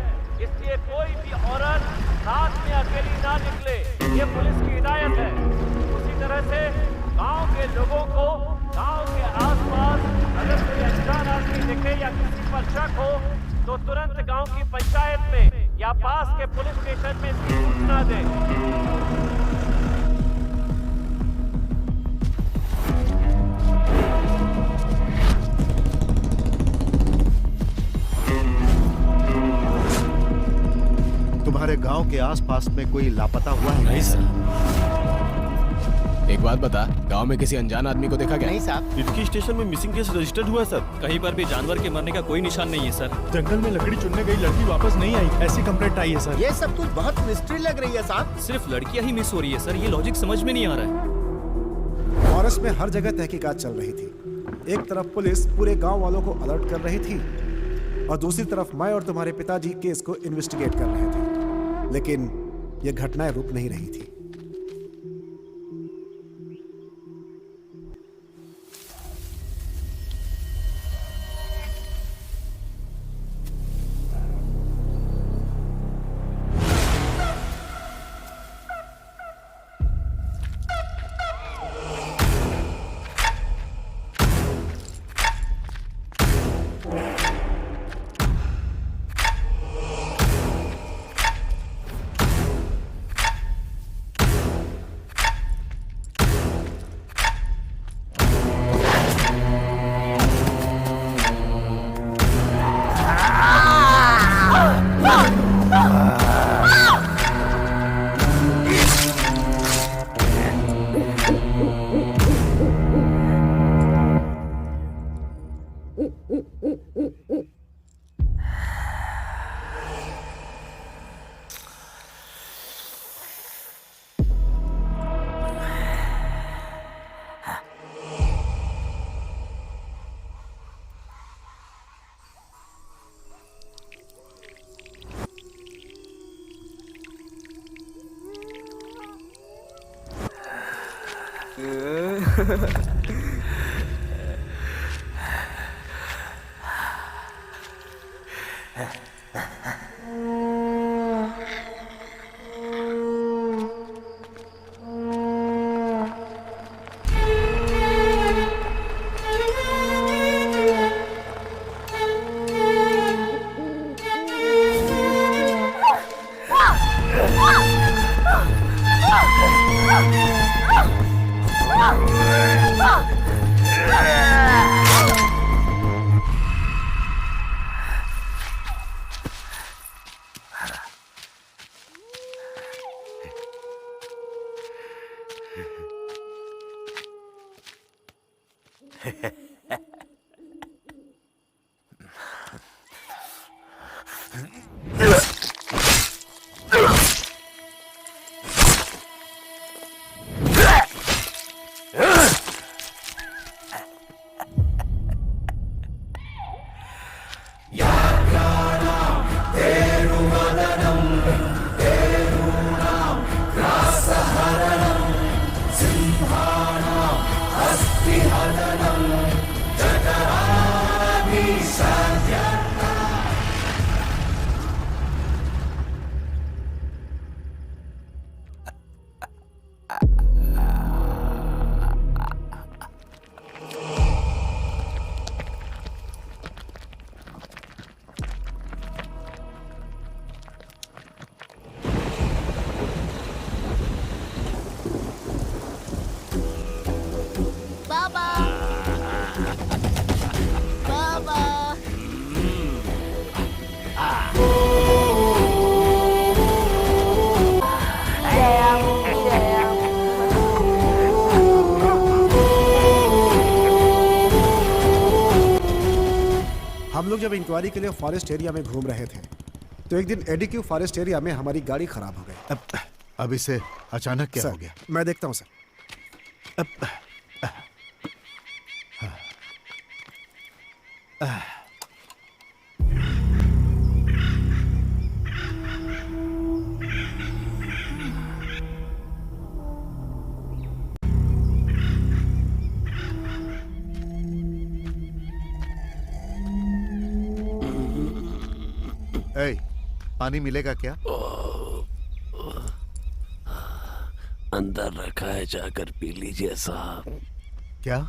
इसलिए कोई भी औरत रात में अकेली ना निकले, ये पुलिस की हिदायत है। उसी तरह से गांव के लोगों को गांव के आसपास अगर कोई अनजान आदमी दिखे या किसी पर शक हो तो तुरंत गांव की पंचायत में या पास के पुलिस स्टेशन में इसकी सूचना दें। तुम्हारे गांव के आसपास में कोई लापता हुआ है? नहीं सर। एक बात बता, गांव में किसी अनजान आदमी को देखा क्या? नहीं साहब। इटकी स्टेशन में मिसिंग केस रजिस्टर्ड हुआ है सर। कहीं पर भी जानवर के मरने का कोई निशान नहीं है सर। जंगल में लकड़ी चुनने गई लड़की वापस नहीं आई, ऐसी कंप्लेंट आई है सर। ये सब कुछ बहुत मिस्ट्री लग रही है साहब। सिर्फ लड़कियां ही मिस हो रही है सर, ये लॉजिक समझ में नहीं आ रहा है। फॉरेस्ट में हर जगह तहकीकात चल रही थी। एक तरफ पुलिस पूरे गांव वालों को अलर्ट कर रही थी और दूसरी तरफ मैं और तुम्हारे पिताजी केस को इन्वेस्टिगेट कर रहे थे। लेकिन ये घटनाएं रुक नहीं रही थी। हम लोग जब इंक्वायरी के लिए फॉरेस्ट एरिया में घूम रहे थे तो एक दिन एडीक्यू फॉरेस्ट एरिया में हमारी गाड़ी खराब हो गई। अब इसे अचानक क्या हो गया? मैं देखता हूं सर। पानी मिलेगा क्या? अंदर रखा है, जाकर पी लीजिए साहब। क्या?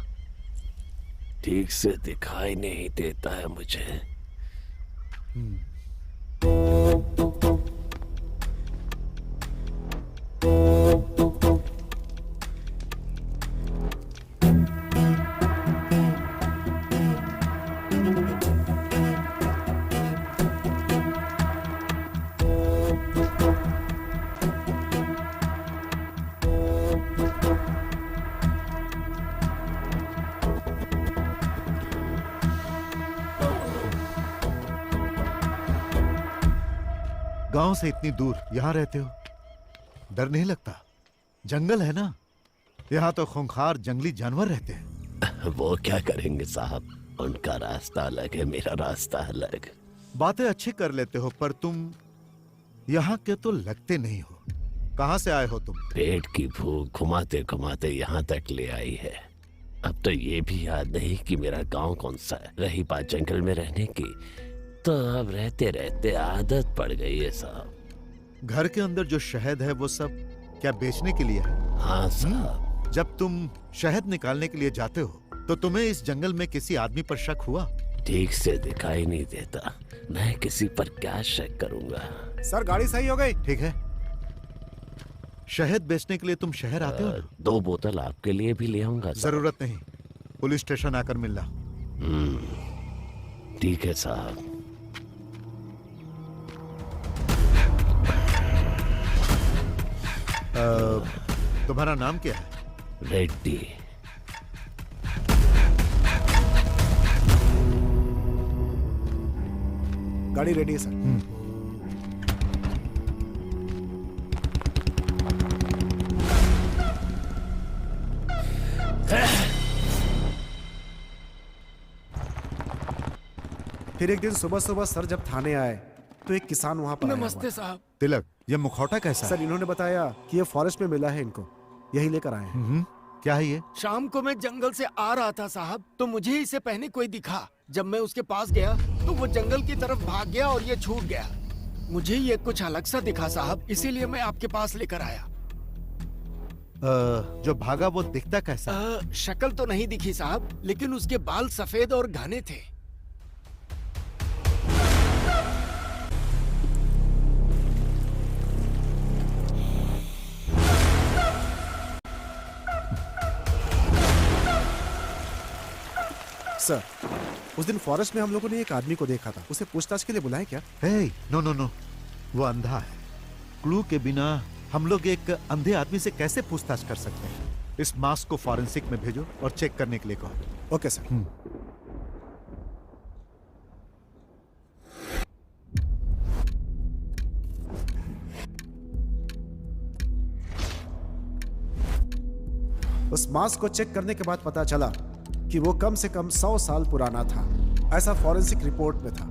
ठीक से दिखाई नहीं देता है मुझे। गांव से इतनी दूर यहाँ रहते हो, डर नहीं लगता? जंगल है ना, यहाँ तो खूंखार जंगली जानवर रहते हैं। वो क्या करेंगे साहब, उनका रास्ता अलग है, मेरा रास्ता अलग। बातें अच्छी कर लेते हो पर तुम यहाँ के तो लगते नहीं हो। कहाँ से आए हो तुम? पेट की भूख घुमाते घुमाते यहाँ तक ले आई है। अब तो ये भी याद नहीं कि मेरा गांव कौन सा है। रही बात जंगल में रहने की, तो अब रहते रहते आदत पड़ गई है साहब। घर के अंदर जो शहद है वो सब क्या बेचने के लिए है? हाँ साहब। जब तुम शहद निकालने के लिए जाते हो तो तुम्हें इस जंगल में किसी आदमी पर शक हुआ? ठीक से दिखाई नहीं देता, मैं किसी पर क्या शक करूंगा। सर गाड़ी सही हो गई। ठीक है, शहद बेचने के लिए तुम शहर आते हो? 2 बोतल आपके लिए भी ले आऊंगा। जरूरत नहीं, पुलिस स्टेशन आकर मिलना। ठीक है साहब। तुम्हारा नाम क्या है? रेड्डी। गाड़ी रेडी है सर। फिर एक दिन सुबह सुबह सर जब थाने आए तो एक किसान वहां पर नमस्ते साहब। तिलक, ये मुखौटा कैसा है? सर इन्होंने बताया कि ये फॉरेस्ट में मिला है इनको, यही लेकर आए हैं। क्या है ये? शाम को मैं जंगल से आ रहा था साहब, तो मुझे इसे पहने कोई दिखा। जब मैं उसके पास गया तो वो जंगल की तरफ भाग गया और ये छूट गया। मुझे ये कुछ अलग सा दिखा साहब, इसीलिए मैं आपके पास लेकर आया। जो भागा वो दिखता कैसा? शक्ल तो नहीं दिखी साहब, लेकिन उसके बाल सफेद और घने थे। सर उस दिन फॉरेस्ट में हम लोगों ने एक आदमी को देखा था, उसे पूछताछ के लिए बुलाए क्या? नो नो नो, वो अंधा है। क्लू के बिना हम लोग एक अंधे आदमी से कैसे पूछताछ कर सकते हैं? इस मास्क को फॉरेंसिक में भेजो और चेक करने के लिए कहो। Okay sir. उस मास्क को चेक करने के बाद पता चला कि वो कम से कम 100 साल पुराना था, ऐसा फॉरेंसिक रिपोर्ट में था।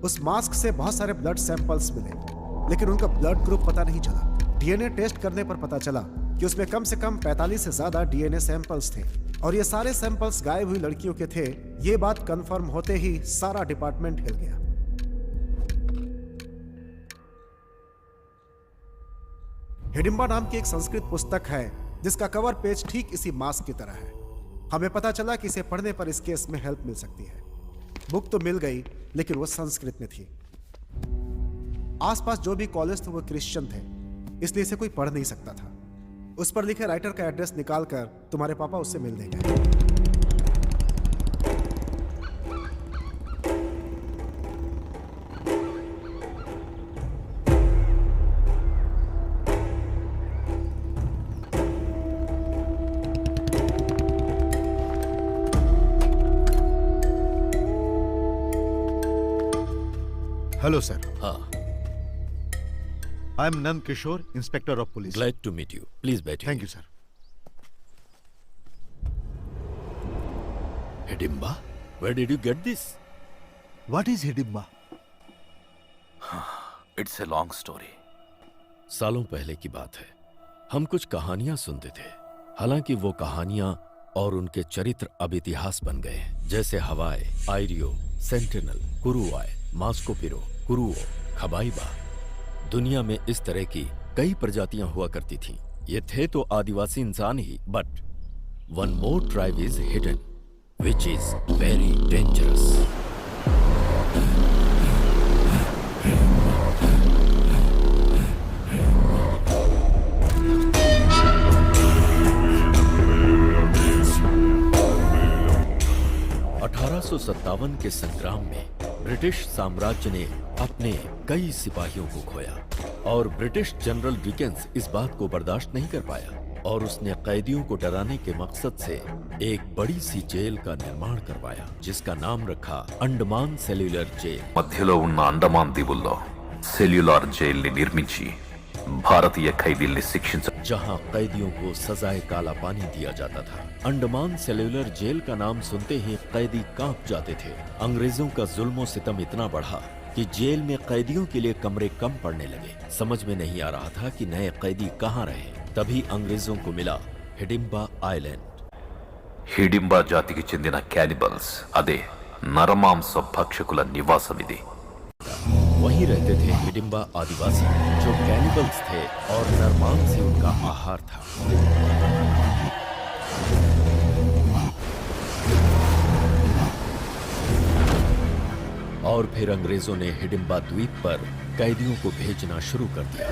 उस मास्क से बहुत सारे ब्लड सैंपल्स मिले, लेकिन उनका ब्लड ग्रुप पता नहीं चला। डीएनए टेस्ट करने पर पता चला कि उसमें कम से कम 45 से ज्यादा डीएनए सैंपल्स थे और ये सारे सैंपल्स गायब हुई लड़कियों के थे। ये बात कंफर्म होते ही सारा डिपार्टमेंट हिल गया। हिडिंबा नाम की एक संस्कृत पुस्तक है जिसका कवर पेज ठीक इसी मास्क की तरह है। हमें पता चला कि इसे पढ़ने पर इस केस में हेल्प मिल सकती है। बुक तो मिल गई, लेकिन वो संस्कृत में थी। आसपास जो भी कॉलेज थे वो क्रिश्चियन थे, इसलिए इसे कोई पढ़ नहीं सकता था। उस पर लिखे राइटर का एड्रेस निकालकर तुम्हारे पापा उससे मिल देंगे। Hello sir. हाँ। I am Nand Kishore, inspector of police. Glad to meet you. Please बैठिए। Thank you sir. Hidimba, where did you get this? What is Hidimba? It's a long story. सालों पहले की बात है। हम कुछ कहानियां सुनते थे, हालांकि वो कहानियां और उनके चरित्र अब इतिहास बन गए हैं, जैसे हवाई, आयरियो, सेंटिनल, कुरुआय, मास्कोपिरो, कुरुओ, खबाइबा। दुनिया में इस तरह की कई प्रजातियां हुआ करती थीं। ये थे तो आदिवासी इंसान ही, but one more tribe is hidden, which is very dangerous. सत्तावन के संग्राम में ब्रिटिश साम्राज्य ने अपने कई सिपाहियों को खोया और ब्रिटिश जनरल डिकेंस इस बात को बर्दाश्त नहीं कर पाया और उसने कैदियों को डराने के मकसद से एक बड़ी सी जेल का निर्माण करवाया, जिसका नाम रखा अंडमान सेल्युलर जेल। మధ్యలో ఉన్న అండమాన్ దీవుల్లో సెల్యులార్ జైల్ని నిర్మించి भारतीय ఖైదీల్ని శిక్షించ जहां कैदियों को सजाए काला पानी दिया जाता था। अंडमान सेल्युलर जेल का नाम सुनते ही कैदी कांप जाते थे। अंग्रेजों का जुल्म सितम इतना बढ़ा कि जेल में कैदियों के लिए कमरे कम पड़ने लगे। समझ में नहीं आ रहा था कि नए कैदी कहाँ रहे। तभी अंग्रेजों को मिला हिडिंबा आइलैंड। హిడింబా జాతికి చెందిన క్యానిబల్స్ అదే నరమాంస భక్షకుల నివాసం ఇది. वहीं रहते थे हिडिंबा आदिवासी जो कैनिबल्स थे और नरमांस ही उनका आहार था। और फिर अंग्रेजों ने हिडिंबा द्वीप पर कैदियों को भेजना शुरू कर दिया।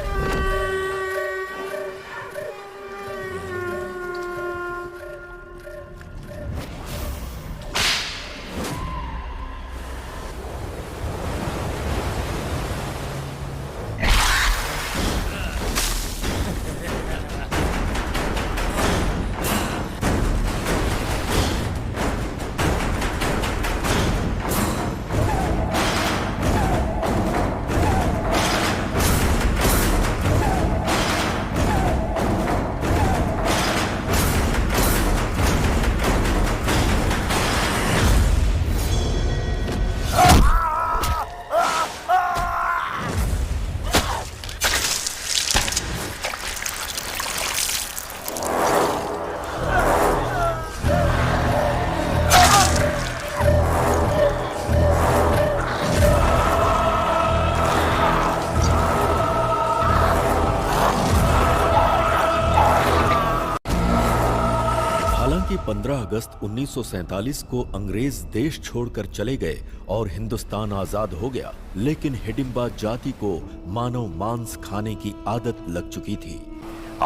हालांकि 15 अगस्त 1947 को अंग्रेज देश छोड़कर चले गए और हिंदुस्तान आजाद हो गया, लेकिन हिडिंबा जाति को मानव मांस खाने की आदत लग चुकी थी।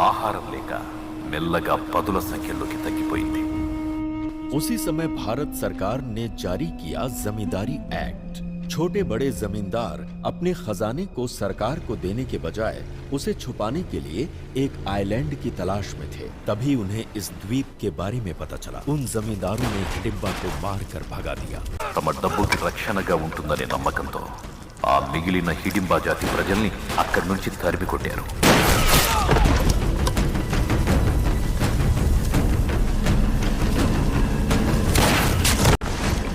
ఆహారం లేక మెల్లగా పదుల సంఖ్యలోకి తగ్గిపోయింది. उसी समय भारत सरकार ने जारी किया जमींदारी एक्ट। छोटे बड़े जमींदार अपने खजाने को सरकार को देने के बजाय उसे छुपाने के लिए एक आइलैंड की तलाश में थे। तभी उन्हें इस द्वीप के बारे में पता चला। उन जमींदारों ने हिडिंबा को मारकर भगा दिया। తమ డబ్బుకి రక్షణగా ఉంటుందనే నమ్మకంతో ఆ మిగిలిన హిడింబా జాతి ప్రజల్ని అక్కడి నుంచి తరిమి కొట్టారు.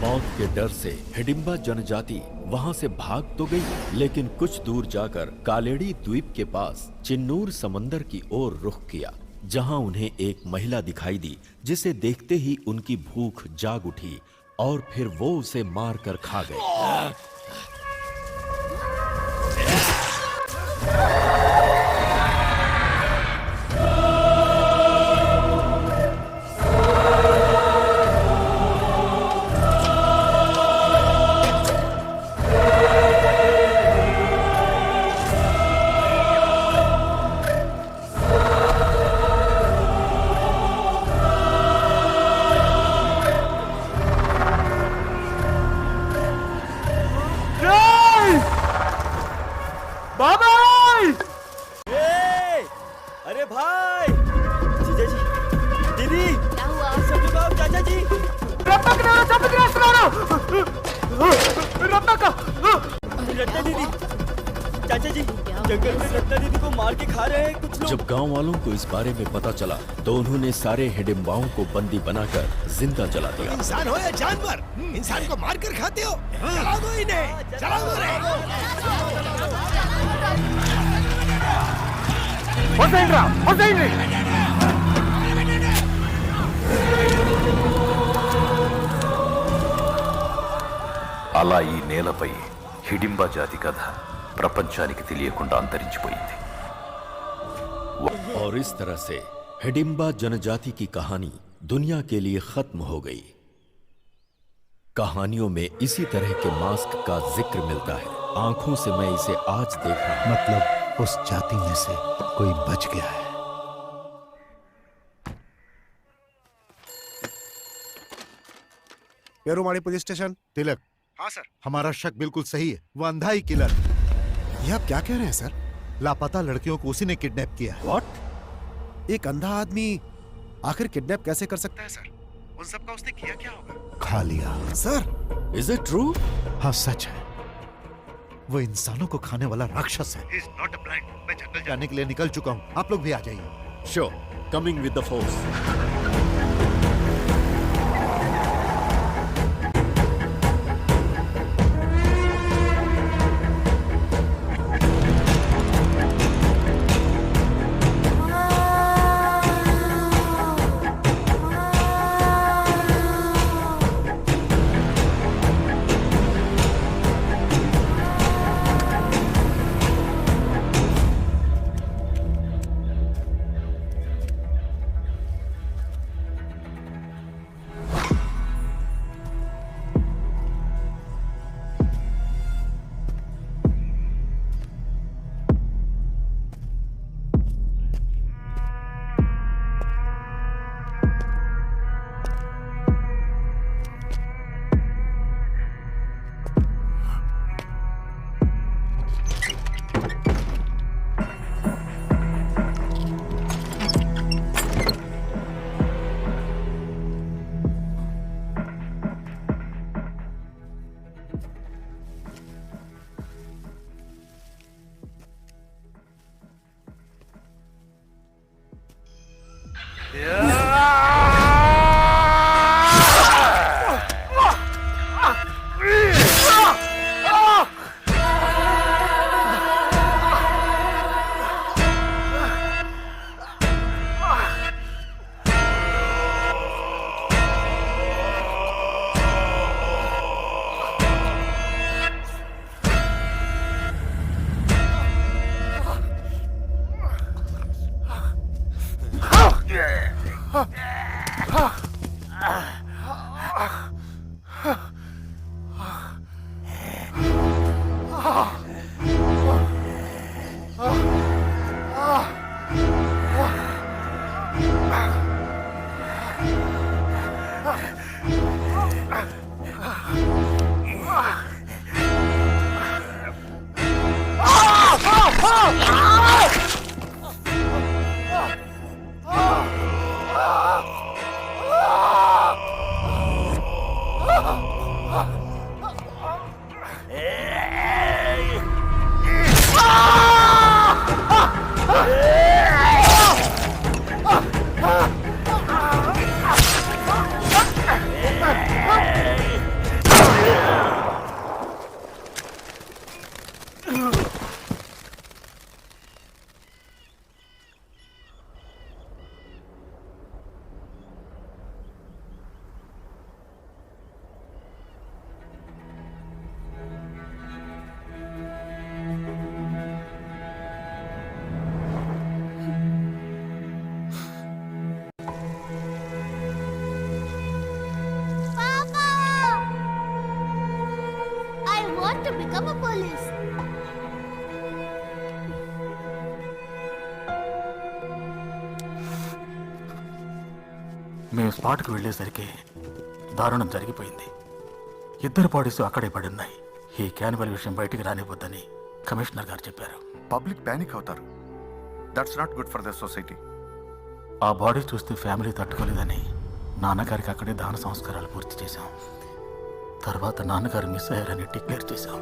मौत के डर से हिडिंबा जनजाति वहां से भाग तो गई, लेकिन कुछ दूर जाकर कालेड़ी द्वीप के पास चिन्नूर समंदर की ओर रुख किया, जहां उन्हें एक महिला दिखाई दी, जिसे देखते ही उनकी भूख जाग उठी और फिर वो उसे मारकर खा गए। अरे भाई, जीजा जी, दीदी, क्या हुआ? सब रुकाओ, चाचा जी। रत्ना दीदी, चाचा जी, जंगल में रत्ना दीदी को मार के खा रहे हैं कुछ लोग। जब गांव वालों को इस बारे में पता चला तो उन्होंने सारे हिडिंबाओं को बंदी बनाकर जिंदा जला दिया। इंसान हो या जानवर, इंसान को मार कर खाते हो। जला दो इन्हें, जला दो रे। అలా ఈ నేలపై హిడింబా జాతి కథ ప్రపంచానికి తెలియకుండా అంతరించిపోయింది. और इस तरह से हिडिंबा जनजाति की कहानी दुनिया के लिए खत्म हो गई। कहानियों में इसी तरह के मास्क का जिक्र मिलता है। आंखों से मैं इसे आज देख रहा हूं। मतलब उस जाति में से कोई बच गया है। पेरुमाड़ी पुलिस स्टेशन। तिलक। हाँ सर। हमारा शक बिल्कुल सही है, वो अंधा ही किलर। ये आप क्या कह रहे हैं सर? लापता लड़कियों को उसी ने किडनैप किया है। What? एक अंधा आदमी आखिर किडनैप कैसे कर सकता है सर? उन सब का उसने किया क्या होगा? खा लिया। Sir, is it true? हाँ सच है, वो इंसानों को खाने वाला राक्षस है। He's not a blind. मैं जंगल जाने के लिए निकल चुका हूँ, आप लोग भी आ जाइए। Sure, coming with the force. to become a police. మేము స్పాట్కి వెళ్ళేసరికి దారుణం జరిగిపోయింది. ఇద్దరు బాడీస్ అక్కడే పడి ఉన్నాయి. ఈ క్యానిబల్ విషయం బయటికి రానివ్వద్దని కమిషనర్ గారు చెప్పారు. పబ్లిక్ ప్యానిక్ అవుతారు. That's not good for the society. ఆ బాడీ చూస్తే ఫ్యామిలీ తట్టుకోలేదని నాన్నగారికి అక్కడే దాన సంస్కారాలు పూర్తి చేశాం. తర్వాత నాన్నగారు మిస్ అయ్యారని డిక్లేర్ చేశాం.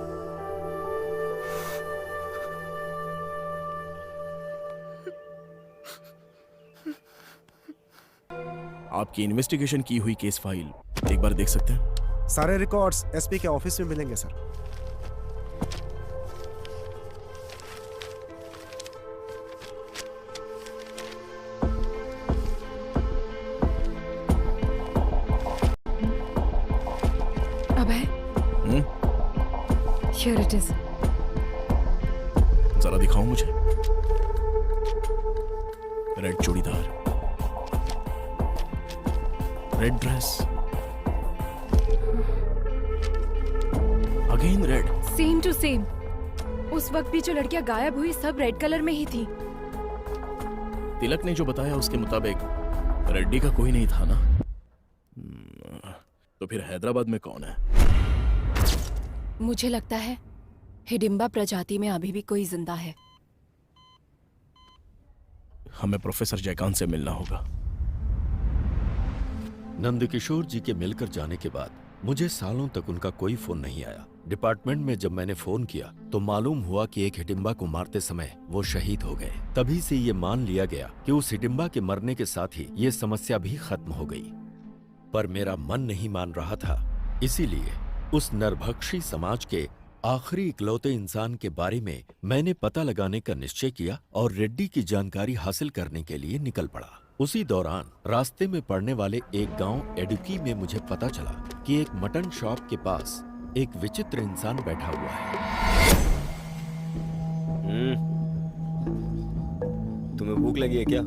आपकी इन्वेस्टिगेशन की हुई केस फाइल एक बार देख सकते हैं? सारे रिकॉर्ड्स एसपी के ऑफिस में मिलेंगे sir. Abhay, Here it is. जरा दिखाओ मुझे. Red churidar, red dress, again red. Same to same. उस वक्त भी जो लड़कियां गायब हुई सब रेड कलर में ही थी. तिलक ने जो बताया उसके मुताबिक रेड्डी का कोई नहीं था ना? तो फिर हैदराबाद में कौन है? मुझे लगता है हिडिंबा प्रजाति में अभी भी कोई जिंदा है. हमें प्रोफेसर जयकांत से मिलना होगा. नंदकिशोर जी के मिलकर जाने के बाद मुझे सालों तक उनका कोई फोन नहीं आया. डिपार्टमेंट में जब मैंने फोन किया तो मालूम हुआ कि एक हिडिंबा को मारते समय वो शहीद हो गए. तभी से ये मान लिया गया कि उस हिडिंबा के मरने के साथ ही ये समस्या भी खत्म हो गई. पर मेरा मन नहीं मान रहा था. इसीलिए उस नरभक्षी समाज के आखिरी इकलौते इंसान के बारे में मैंने पता लगाने का निश्चय किया और रेड्डी की जानकारी हासिल करने के लिए निकल पड़ा. उसी दौरान रास्ते में पड़ने वाले एक गांव एडुकी में मुझे पता चला कि एक मटन शॉप के पास एक विचित्र इंसान बैठा हुआ है. तुम्हें भूख लगी है क्या?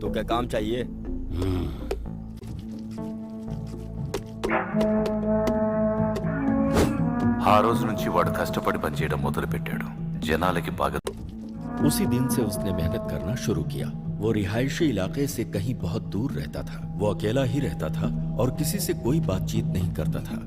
तो क्या काम चाहिए? ఆ రోజు నుంచి వాడు కష్టపడి పనిచేయడం మొదలుపెట్టాడు. జనాలకి బాగా. उसी दिन से उसने मेहनत करना शुरू किया. वो रिहायशी इलाके से कहीं बहुत दूर रहता था. वो अकेला ही रहता था और किसी से कोई बातचीत नहीं करता था.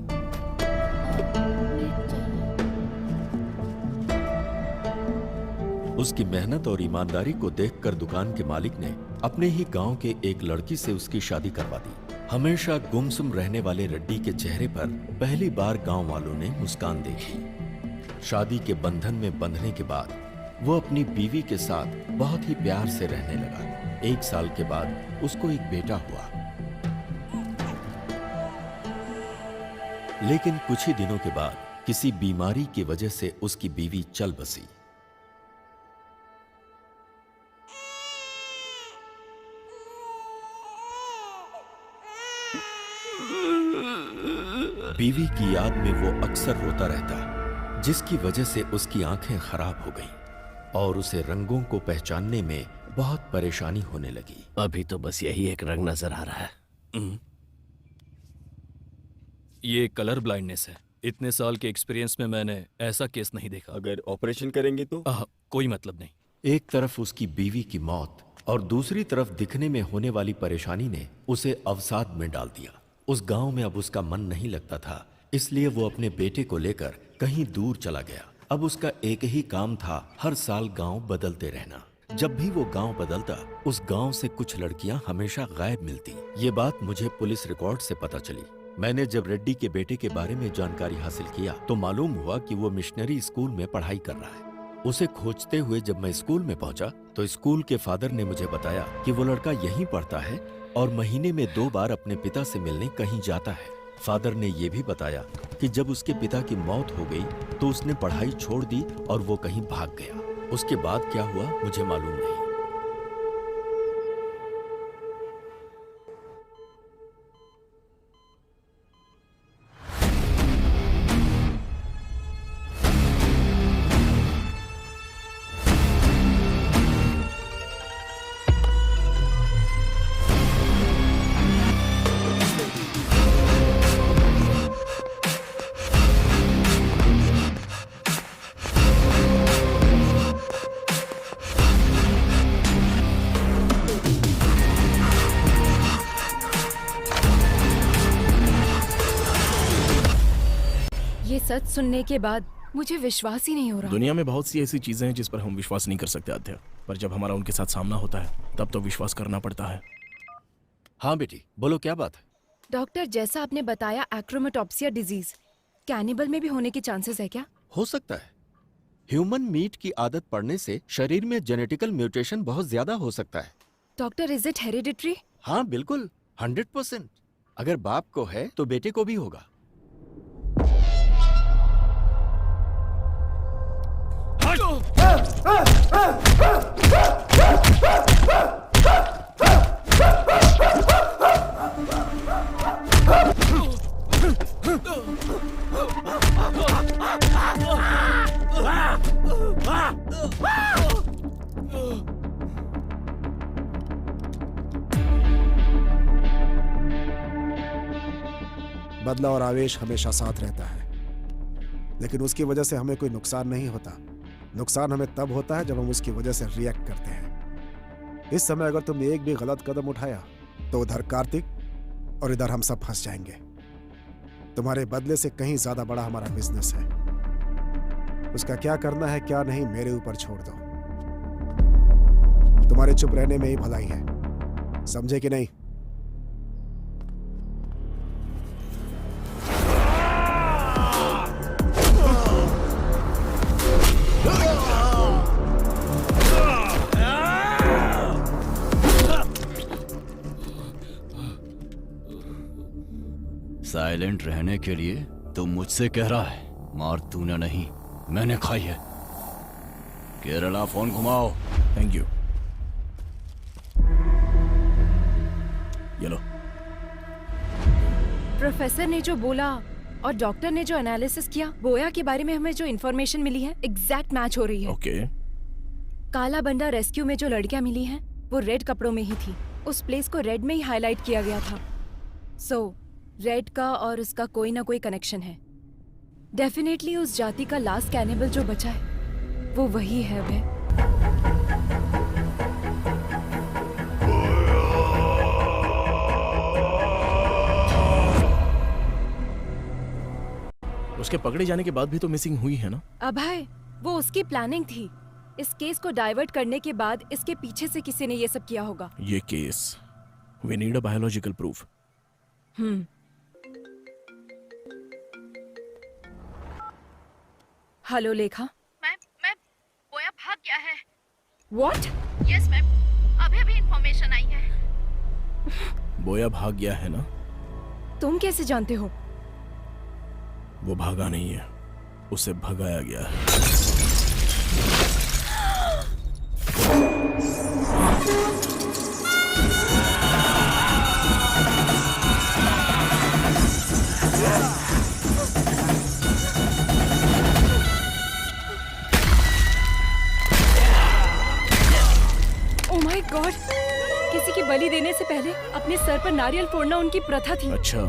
उसकी मेहनत और ईमानदारी को देखकर दुकान के मालिक ने अपने ही गांव के एक लड़की से उसकी शादी करवा दी. हमेशा गुमसुम रहने वाले रेड्डी के चेहरे पर पहली बार गांव वालों ने मुस्कान देखी. शादी के बंधन में बंधने के बाद वो अपनी बीवी के साथ बहुत ही प्यार से रहने लगा. 1 साल के बाद उसको एक बेटा हुआ. लेकिन कुछ ही दिनों के बाद किसी बीमारी की वजह से उसकी बीवी चल बसी. बीवी की याद में वो अक्सर रोता रहता, जिसकी वजह से उसकी आंखें खराब हो गईं और उसे रंगों को पहचानने में बहुत परेशानी होने लगी। अभी तो बस यही एक रंग नजर आ रहा है। ये कलर ब्लाइंडनेस है। इतने साल के एक्सपीरियंस में मैंने ऐसा केस नहीं देखा। अगर ऑपरेशन करेंगे तो? कोई मतलब नहीं। एक तरफ उसकी बीवी की मौत और दूसरी तरफ दिखने में होने वाली परेशानी ने उसे अवसाद में डाल दिया। उस गांव में अब उसका मन नहीं लगता था, इसलिए वो अपने बेटे को लेकर कहीं दूर चला गया। अब उसका एक ही काम था, हर साल गांव बदलते रहना। जब भी वो गांव बदलता, उस गांव से कुछ लड़कियां हमेशा गायब मिलती। ये बात मुझे पुलिस रिकॉर्ड से पता चली। मैंने जब रेड्डी के बेटे के बारे में जानकारी हासिल किया तो मालूम हुआ कि वो मिशनरी स्कूल में पढ़ाई कर रहा है। उसे खोजते हुए जब मैं स्कूल में पहुंचा तो स्कूल के फादर ने मुझे बताया कि वो लड़का यहीं पढ़ता है और महीने में 2 बार अपने पिता से मिलने कहीं जाता है। फादर ने ये भी बताया कि जब उसके पिता की मौत हो गई तो उसने पढ़ाई छोड़ दी और वो कहीं भाग गया। उसके बाद क्या हुआ मुझे मालूम नहीं। सच सुनने के बाद मुझे विश्वास ही नहीं हो रहा। दुनिया में बहुत सी ऐसी चीजें हैं जिस पर हम विश्वास नहीं कर सकते आध्या, पर जब हमारा उनके साथ सामना होता है तब तो विश्वास करना पड़ता है। हाँ बेटी, बोलो क्या बात है? डॉक्टर, जैसा आपने बताया एक्रोमेटोप्सिया डिजीज कैनिबल में भी होने के चांसेस है क्या? हो सकता है। ह्यूमन मीट की आदत पड़ने से शरीर में जेनेटिकल म्यूटेशन बहुत ज्यादा हो सकता है। Doctor, is it hereditary? हाँ बिल्कुल, 100%। अगर बाप को है तो बेटे को भी होगा। बदला और आवेश हमेशा साथ रहता है, लेकिन उसकी वजह से हमें कोई नुकसान नहीं होता। नुकसान हमें तब होता है जब हम उसकी वजह से रिएक्ट करते हैं। इस समय अगर तुमने एक भी गलत कदम उठाया तो उधर कार्तिक और इधर हम सब फंस जाएंगे। तुम्हारे बदले से कहीं ज्यादा बड़ा हमारा बिजनेस है। उसका क्या करना है क्या नहीं मेरे ऊपर छोड़ दो। तुम्हारे चुप रहने में ही भलाई है, समझे कि नहीं? साइलेंट रहने के लिए तू मुझसे कह रहा है, मार तूने नहीं मैंने खाई है। केरला फोन घुमाओ। Thank you. ये लो। प्रोफेसर ने जो बोला और डॉक्टर ने जो एनालिसिस किया, बोया के बारे में हमें जो इन्फॉर्मेशन मिली है एग्जैक्ट मैच हो रही है। ओके। काला बंडा रेस्क्यू में जो लड़कियां मिली हैं वो रेड कपड़ों में ही थी। उस प्लेस को रेड में ही हाईलाइट किया गया था। सो रेड का और उसका कोई ना कोई कनेक्शन है। डेफिनेटली उस जाति का लास्ट कैनिबल जो बचा है वो वही है। वह उसके पकड़े जाने के बाद भी तो मिसिंग हुई है ना? अभय, वो उसकी प्लानिंग थी। इस केस को डाइवर्ट करने के बाद इसके पीछे से किसी ने ये सब किया होगा। ये case, we need a biological proof. Hello Lekha. Ma'am, Boya भाग गया है। What? यस मैम, अभी इंफॉर्मेशन आई है। बोया भाग गया है ना? तुम कैसे जानते हो? वो भागा नहीं है, उसे भगाया गया है। Oh my गॉड, किसी की बलि देने से पहले अपने सर पर नारियल फोड़ना उनकी प्रथा थी। अच्छा।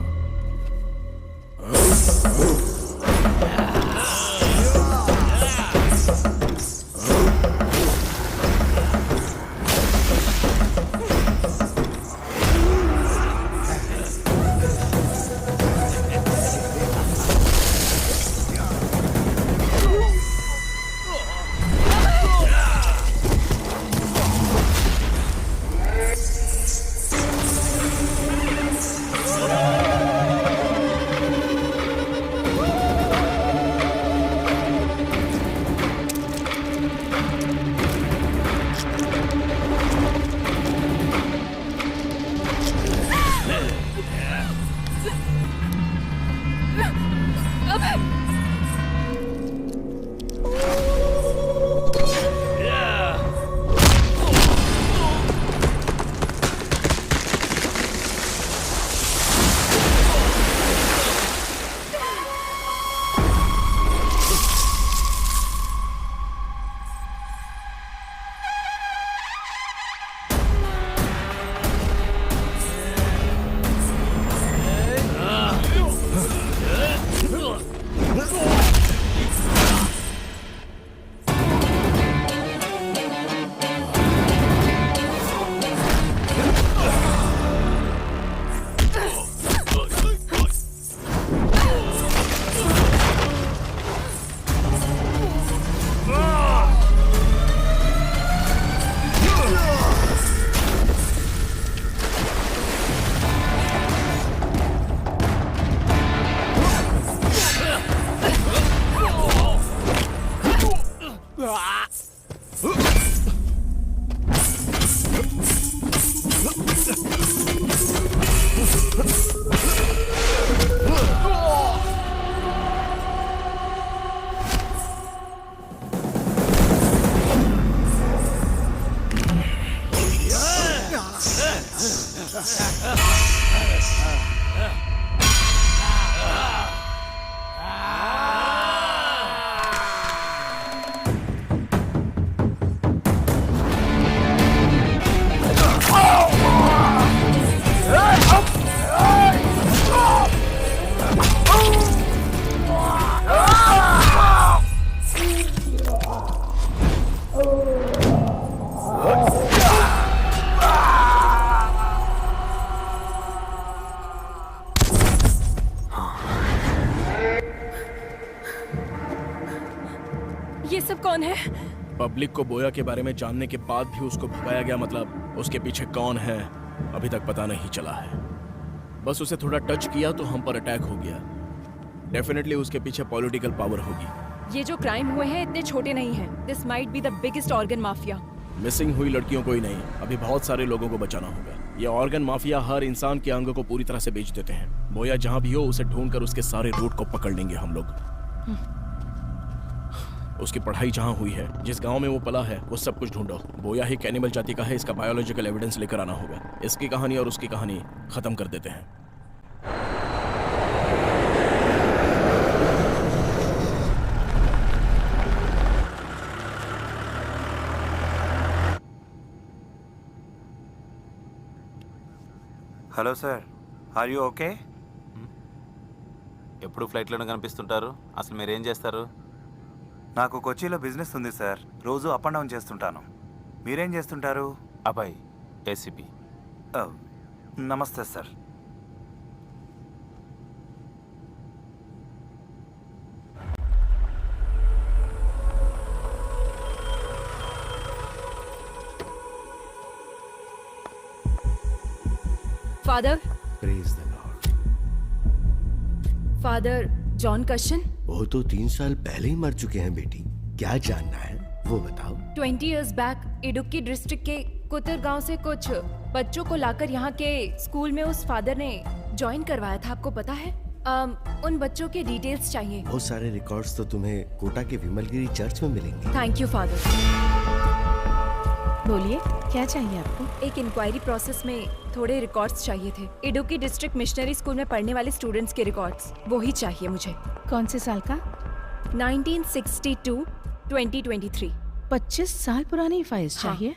ये सब कौन है? पब्लिक को बोया के बारे में जानने के बाद भी उसको भगाया गया, मतलब उसके पीछे कौन है अभी तक पता नहीं चला है। बस उसे थोड़ा टच किया तो हम पर अटैक हो गया। डेफिनेटली उसके पीछे पॉलिटिकल पावर होगी। ये जो क्राइम हुए हैं इतने छोटे नहीं हैं। This might be the biggest organ mafia. Missing हुई लड़कियों को ही नहीं, अभी बहुत सारे लोगों को बचाना होगा। ये ऑर्गन माफिया हर इंसान के अंग को पूरी तरह से बेच देते हैं। बोया जहां भी हो उसे ढूंढकर उसके सारे रूट को पकड़ लेंगे हम लोग। उसकी पढ़ाई जहां हुई है, जिस गांव में वो पला है, वो सब कुछ ढूंढो। बोया ही कैनिबल जाति का है, इसका बायोलॉजिकल एविडेंस लेकर आना होगा। इसकी कहानी और उसकी कहानी खत्म कर देते हैं। Hello sir, are you okay? ఎప్పుడు ఫ్లైట్లోనే కనిపిస్తుంటారు, అసలు మీరేం చేస్తారు? నాకు కొచ్చిలో బిజినెస్ ఉంది సార్, రోజు అప్ అండ్ డౌన్ చేస్తుంటాను. మీరేం చేస్తుంటారు? అబ్బాయి ఏసీపీ. నమస్తే sir. Father, praise the lord. Father John कशन? वो तो 3 साल पहले ही मर चुके हैं बेटी। क्या जानना है वो बताओ। 20 years बैक इडुक्की डिस्ट्रिक्ट के कुतर गांव से कुछ बच्चों को लाकर यहाँ के स्कूल में उस फादर ने ज्वाइन करवाया था, आपको पता है? उन बच्चों के डिटेल्स चाहिए। बहुत सारे रिकॉर्ड्स तो तुम्हें कोटा के विमलगिरी चर्च में मिलेंगे। Thank you father. बोलिए, क्या चाहिए आपको? एक इंक्वायरी प्रोसेस में थोड़े रिकॉर्ड्स चाहिए थे। इडुक्की डिस्ट्रिक्ट मिशनरी स्कूल में पढ़ने वाले स्टूडेंट्स के रिकॉर्ड्स, वो ही चाहिए मुझे। कौन से साल का? 1962 2023। 25 साल पुरानी फाइल्स चाहिए?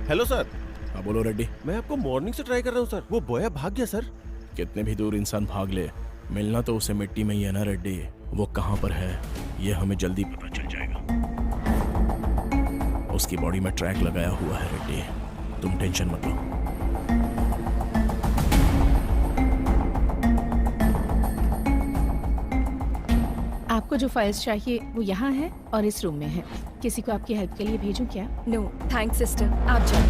Hello sir. हाँ बोलो रेड्डी। मैं आपको मॉर्निंग से ट्राई कर रहा हूँ सर, वो बोया भाग गया सर। कितने भी दूर इंसान भाग ले, मिलना तो उसे मिट्टी में ही है ना रेड्डी। वो कहाँ पर है ये हमें जल्दी पता चल जाएगा। उसकी बॉडी में ट्रैक लगाया हुआ है रेड्डी, तुम टेंशन मत लो। आपको जो फाइल्स चाहिए वो यहाँ है और इस रूम में है। किसी को आपकी हेल्प के लिए भेजूं क्या? नो थैंक्स सिस्टर, आप जाओ।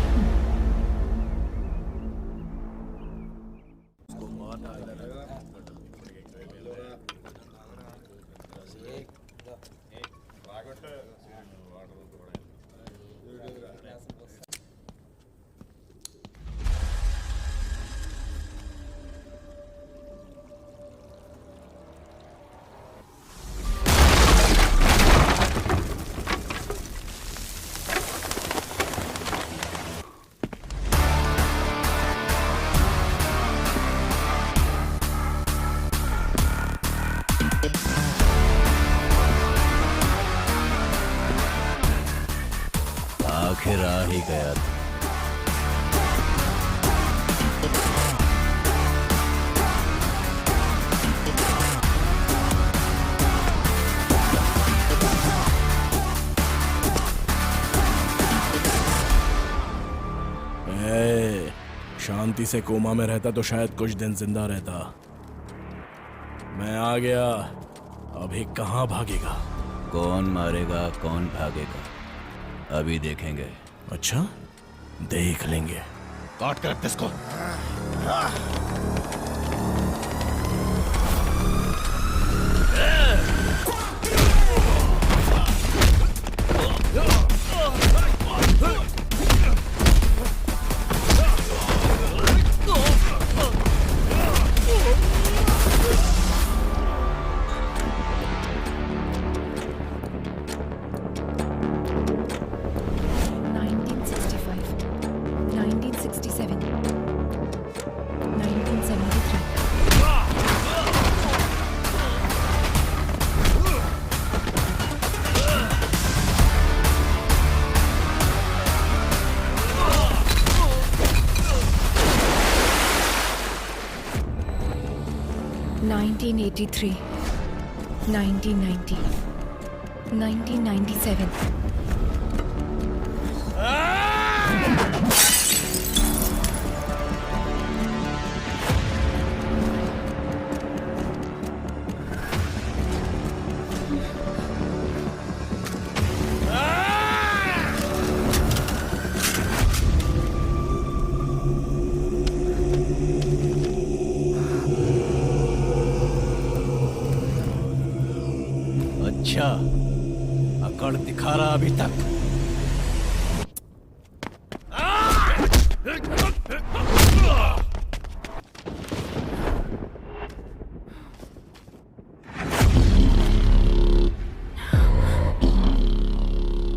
आखिर आ ही गया। शांति से कोमा में रहता तो शायद कुछ दिन जिंदा रहता। मैं आ गया, अभी कहाँ भागेगा? कौन मारेगा कौन भागेगा अभी देखेंगे। अच्छा, देख लेंगे। काट कर रख इसको। (1983, 1990, 1997. अच्छा, अकड़ दिखा रहा अभी तक।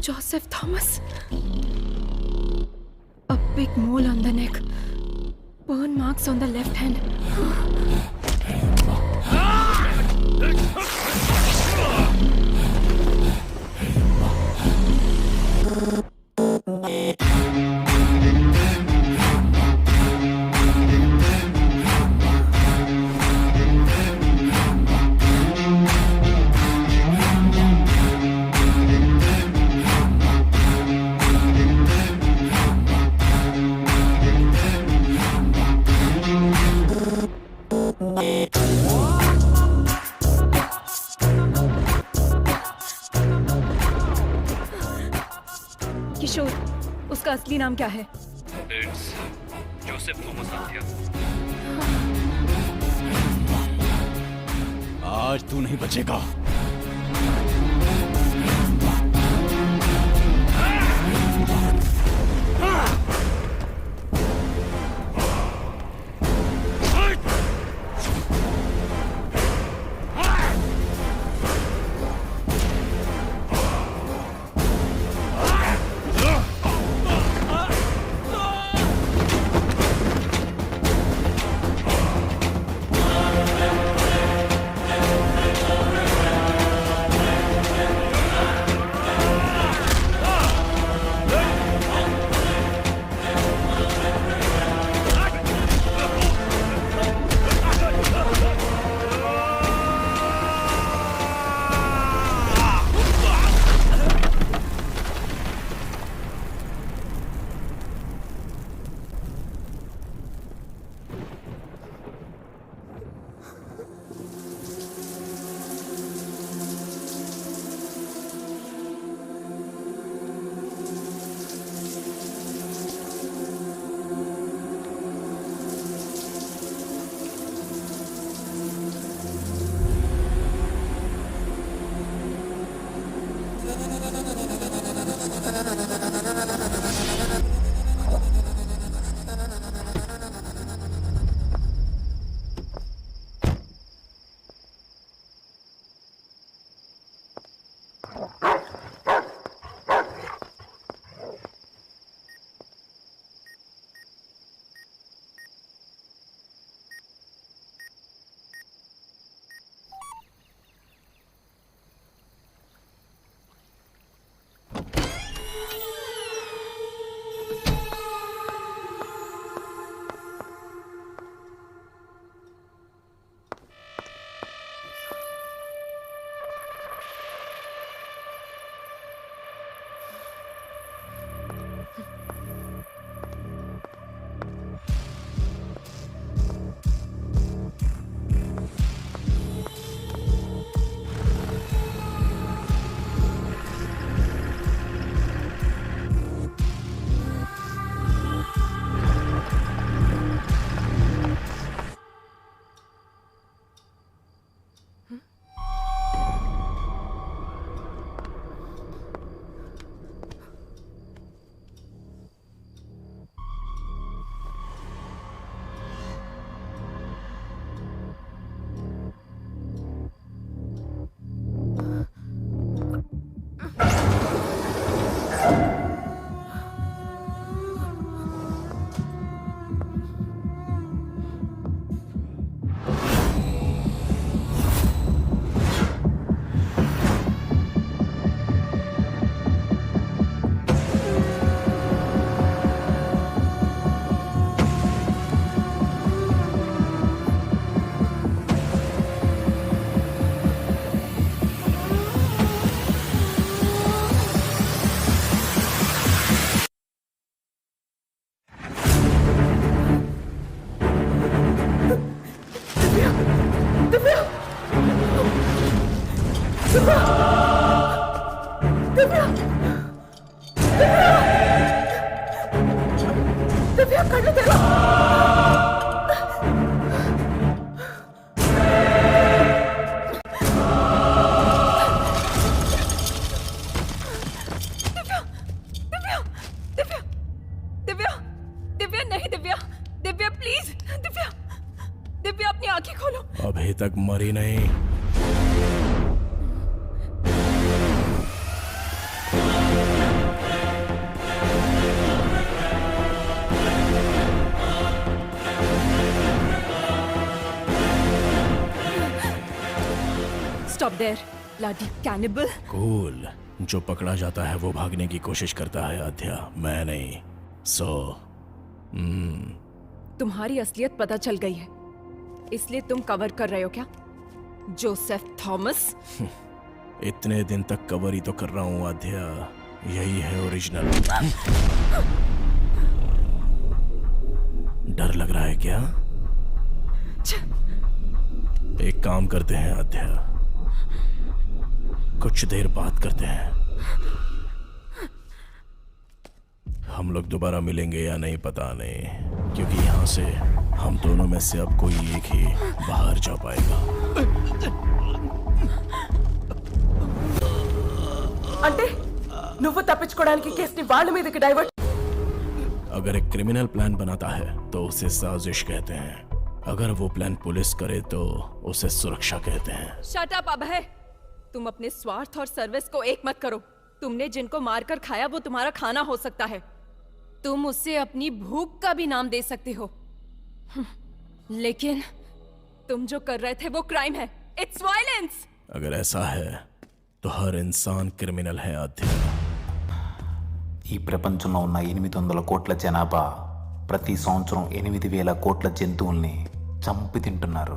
Joseph Thomas. A big mole on the neck. Burn marks on the left hand. किशोर, उसका असली नाम क्या है? Joseph Thomas Athiya. आज तू नहीं बचेगा। दिव्या दिव्या कళ్ళు तेरा दिव्या दिव्या नहीं दिव्या दिव्या प्लीज दिव्या दिव्या अपनी आंखें खोलो। अभी तक मरी नहीं। Stop there bloody cannibal. Cool. जो पकड़ा जाता है वो भागने की कोशिश करता है आध्या, मैं नहीं। तुम्हारी असलियत पता चल गई है, इसलिए तुम कवर कर रहे हो क्या जोसेफ थॉमस? इतने दिन तक कवर ही तो कर रहा हूँ आध्या, यही है ओरिजिनल। डर लग रहा है क्या? एक काम करते हैं आध्या, कुछ देर बात करते हैं। हम लोग दोबारा मिलेंगे या नहीं पता नहीं, क्योंकि यहाँ से हम दोनों में से अब कोई एक ही बाहर जा पाएगा। అంటే నువ్వు తప్పించుకోవడానికి కేసుని వాళ్ళ మీదకి డైవర్ట్। अगर एक क्रिमिनल प्लान बनाता है तो उसे साजिश कहते हैं, अगर वो प्लान पुलिस करे तो उसे सुरक्षा कहते हैं। शट अप अभय, तुम अपने स्वार्थ और सर्विस को एक मत करो। तुमने जिनको मारकर खाया वो तुम्हारा खाना हो सकता है, तुम उससे अपनी भूख का भी नाम दे सकते हो, लेकिन तुम जो कर रहे थे वो क्राइम है, इट्स वायलेंस। अगर ऐसा है तो हर इंसान क्रिमिनल है आध्या। ఈ ప్రపంచంలో ఉన్న 800 కోట్ల జనాభా ప్రతి సంవత్సరం 8000 కోట్ల జంతువుల్ని చంపి తింటున్నారు.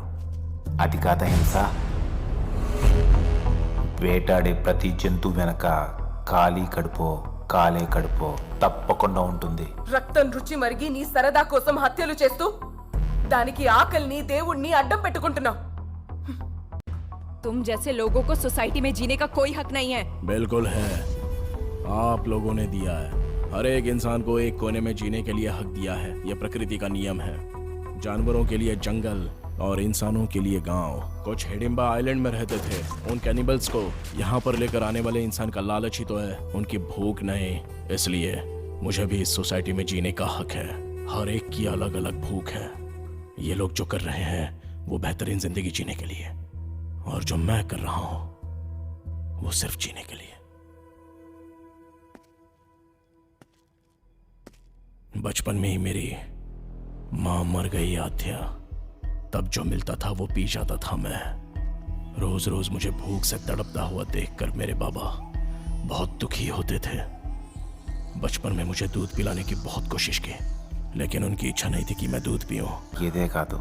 అది కాదా హింస? వేటాడే ప్రతి జంతువు వెనక ఖాళీ కడుపో కాలే కడుపో తప్పకుండా ఉంటుంది. రక్తం రుచి మరిగి నీ సరదా కోసం హత్యలు చేస్తూ దానికి ఆకలిని దేవుణ్ణి అడ్డం పెట్టుకుంటున్నావు। तुम जैसे लोगों को सोसाइटी में जीने का कोई हक नहीं है। बिल्कुल है, आप लोगों ने दिया है। हर एक इंसान को एक कोने में जीने के लिए हक दिया है, यह प्रकृति का नियम है। जानवरों के लिए जंगल और इंसानों के लिए गांव। कुछ हिडिंबा आइलैंड में रहते थे, उन कैनिबल्स को यहाँ पर लेकर आने वाले इंसान का लालच ही तो है, उनकी भूख नहीं। इसलिए मुझे भी इस सोसाइटी में जीने का हक है। हर एक की अलग अलग भूख है। ये लोग जो कर रहे हैं वो बेहतरीन जिंदगी जीने के लिए, और जो मैं कर रहा हूं वो सिर्फ जीने के लिए। बचपन में ही मेरी मां मर गई आध्या, तब जो मिलता था वो पी जाता था मैं। रोज रोज मुझे भूख से तड़पता हुआ देखकर मेरे बाबा बहुत दुखी होते थे। बचपन में मुझे दूध पिलाने की बहुत कोशिश की, लेकिन उनकी इच्छा नहीं थी कि मैं दूध पीऊं। ఇదే కాదు,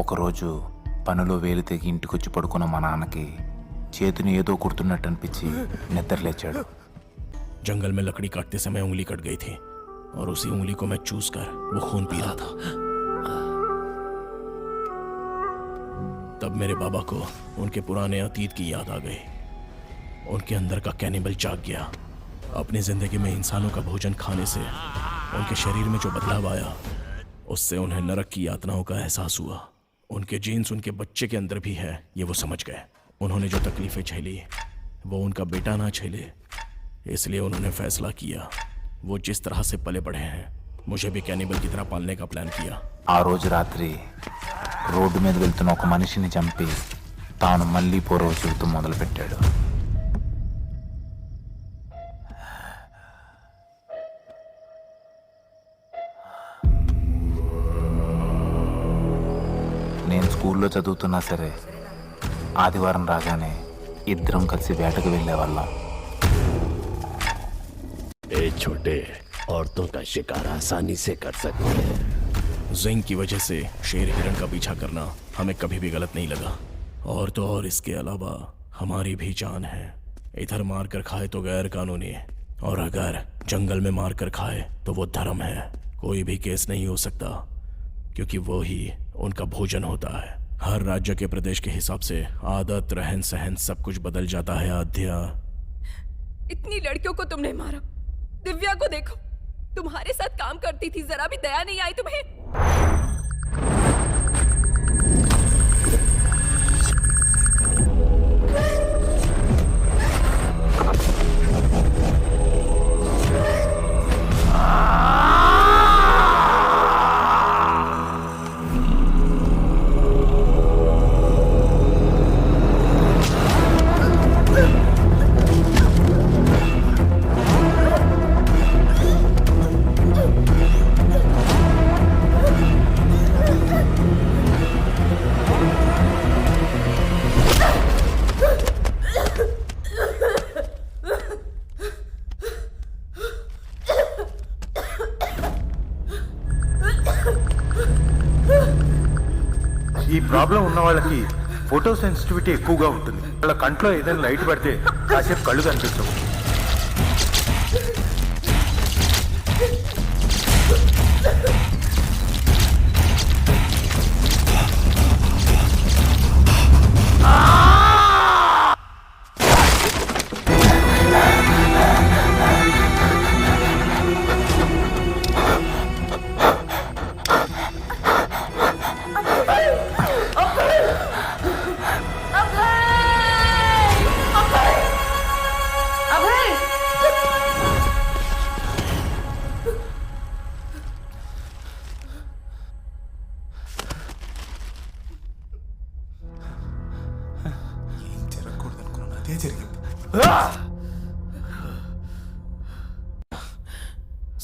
ఒకరోజు పనులో వేలు తెగి ఇంటికొచ్చి పడుకున్న మా నాన్నకి చేతిని ఏదో కుడుతున్నట్టు అనిపించి నిద్రలేచాడు। जंगल में लकड़ी काटते समय उंगली कट गई थी, और उसी उंगली को मैं चूस कर वो खून पी रहा था। तब मेरे बाबा को उनके पुराने अतीत की याद आ गई। उनके अंदर का कैनिबल जाग गया। अपनी जिंदगी में इंसानों का भोजन खाने से उनके शरीर में जो बदलाव आया, उससे उन्हें नरक की यातनाओं का एहसास हुआ। उनके जीन्स उनके बच्चे के अंदर भी है, ये वो समझ गए। उन्होंने जो तकलीफें झेली वो उनका बेटा ना झेले, इसलिए उन्होंने फैसला किया वो जिस तरह से पले बढ़े हैं मुझे भी कैनिबल की तरह पालने का प्लान किया। ఆ రోజు రాత్రి రోడ్డు మీద వెళ్తున్న ఒక మనిషిని చంపి తాను మళ్ళీ పూర్వ జీవితం మొదలుపెట్టాడు। నేను స్కూల్లో చదువుతున్నా సరే ఆదివారం రాగానే ఇద్దరం కలిసి వేటకు వెళ్ళేవాళ్ళం। ए छोटे, औरतों का शिकार आसानी से कर सकते हैं। जिंग की वजह से शेर हिरण का पीछा करना हमें कभी भी गलत नहीं लगा। और तो और इसके अलावा हमारी भी जान है। इधर मार कर खाए तो गैर कानूनी, और अगर जंगल में मार कर खाए तो वो धर्म है। कोई भी केस नहीं हो सकता, क्योंकि वो ही उनका भोजन होता है। हर राज्य के प्रदेश के हिसाब से आदत, रहन सहन सब कुछ बदल जाता है आद्या। इतनी लड़कियों को तुमने मारा, दिव्या को देखो, तुम्हारे साथ काम करती थी, जरा भी दया नहीं आई तुम्हें? ఈ ప్రాబ్లం ఉన్న వాళ్ళకి ఫోటో సెన్సిటివిటీ ఎక్కువగా ఉంటుంది. వాళ్ళ కంట్లో ఏదైనా లైట్ పడితే కాసేపు కళ్ళు కనిపించవు.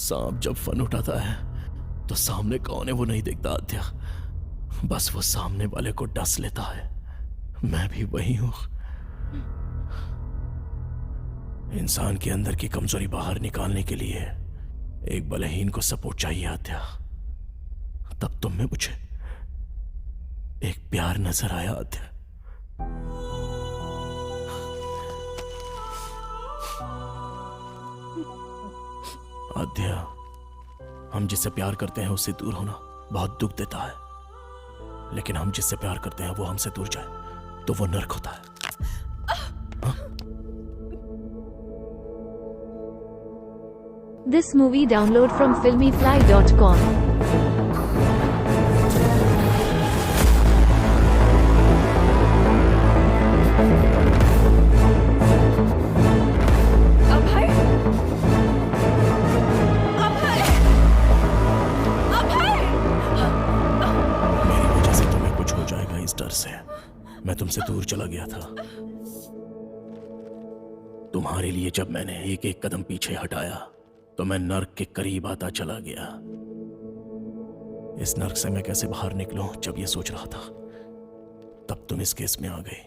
सांप जब फन उठाता है तो सामने कौन है वो नहीं देखता आद्या, बस वो सामने वाले को डस लेता है। मैं भी वही हूं। इंसान के अंदर की कमजोरी बाहर निकालने के लिए एक बलहीन को सपोर्ट चाहिए आद्या। तब तुम में मुझे एक प्यार नजर आया आद्या। आद्या, हम जिससे प्यार करते हैं उससे दूर होना बहुत दुख देता है, लेकिन हम जिससे प्यार करते हैं वो हमसे दूर जाए तो वो नर्क होता है। This movie download from filmyfly.com. डर से मैं तुमसे दूर चला गया था। तुम्हारे लिए जब मैंने एक एक कदम पीछे हटाया तो मैं नर्क के करीब आता चला गया। इस नर्क से मैं कैसे बाहर निकलूं जब ये सोच रहा था, तब तुम इस केस में आ गई।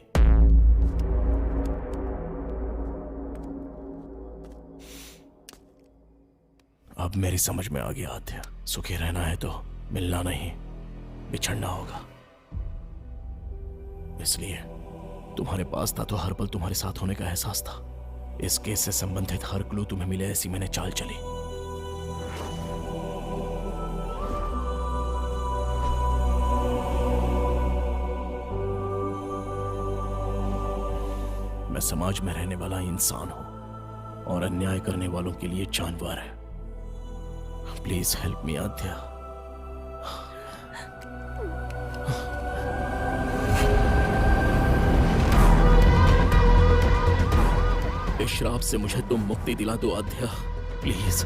अब मेरी समझ में आ गया आद्या, सुखी रहना है तो मिलना नहीं, बिछड़ना होगा। इसलिए तुम्हारे पास था तो हर पल तुम्हारे साथ होने का एहसास था। इस केस से संबंधित हर क्लू तुम्हें मिले, ऐसी मैंने चाल चली। मैं समाज में रहने वाला इंसान हूं और अन्याय करने वालों के लिए जानवर है। प्लीज हेल्प मी आद्या। इस श्राप से मुझे तुम मुक्ति दिला दो आद्या, प्लीज।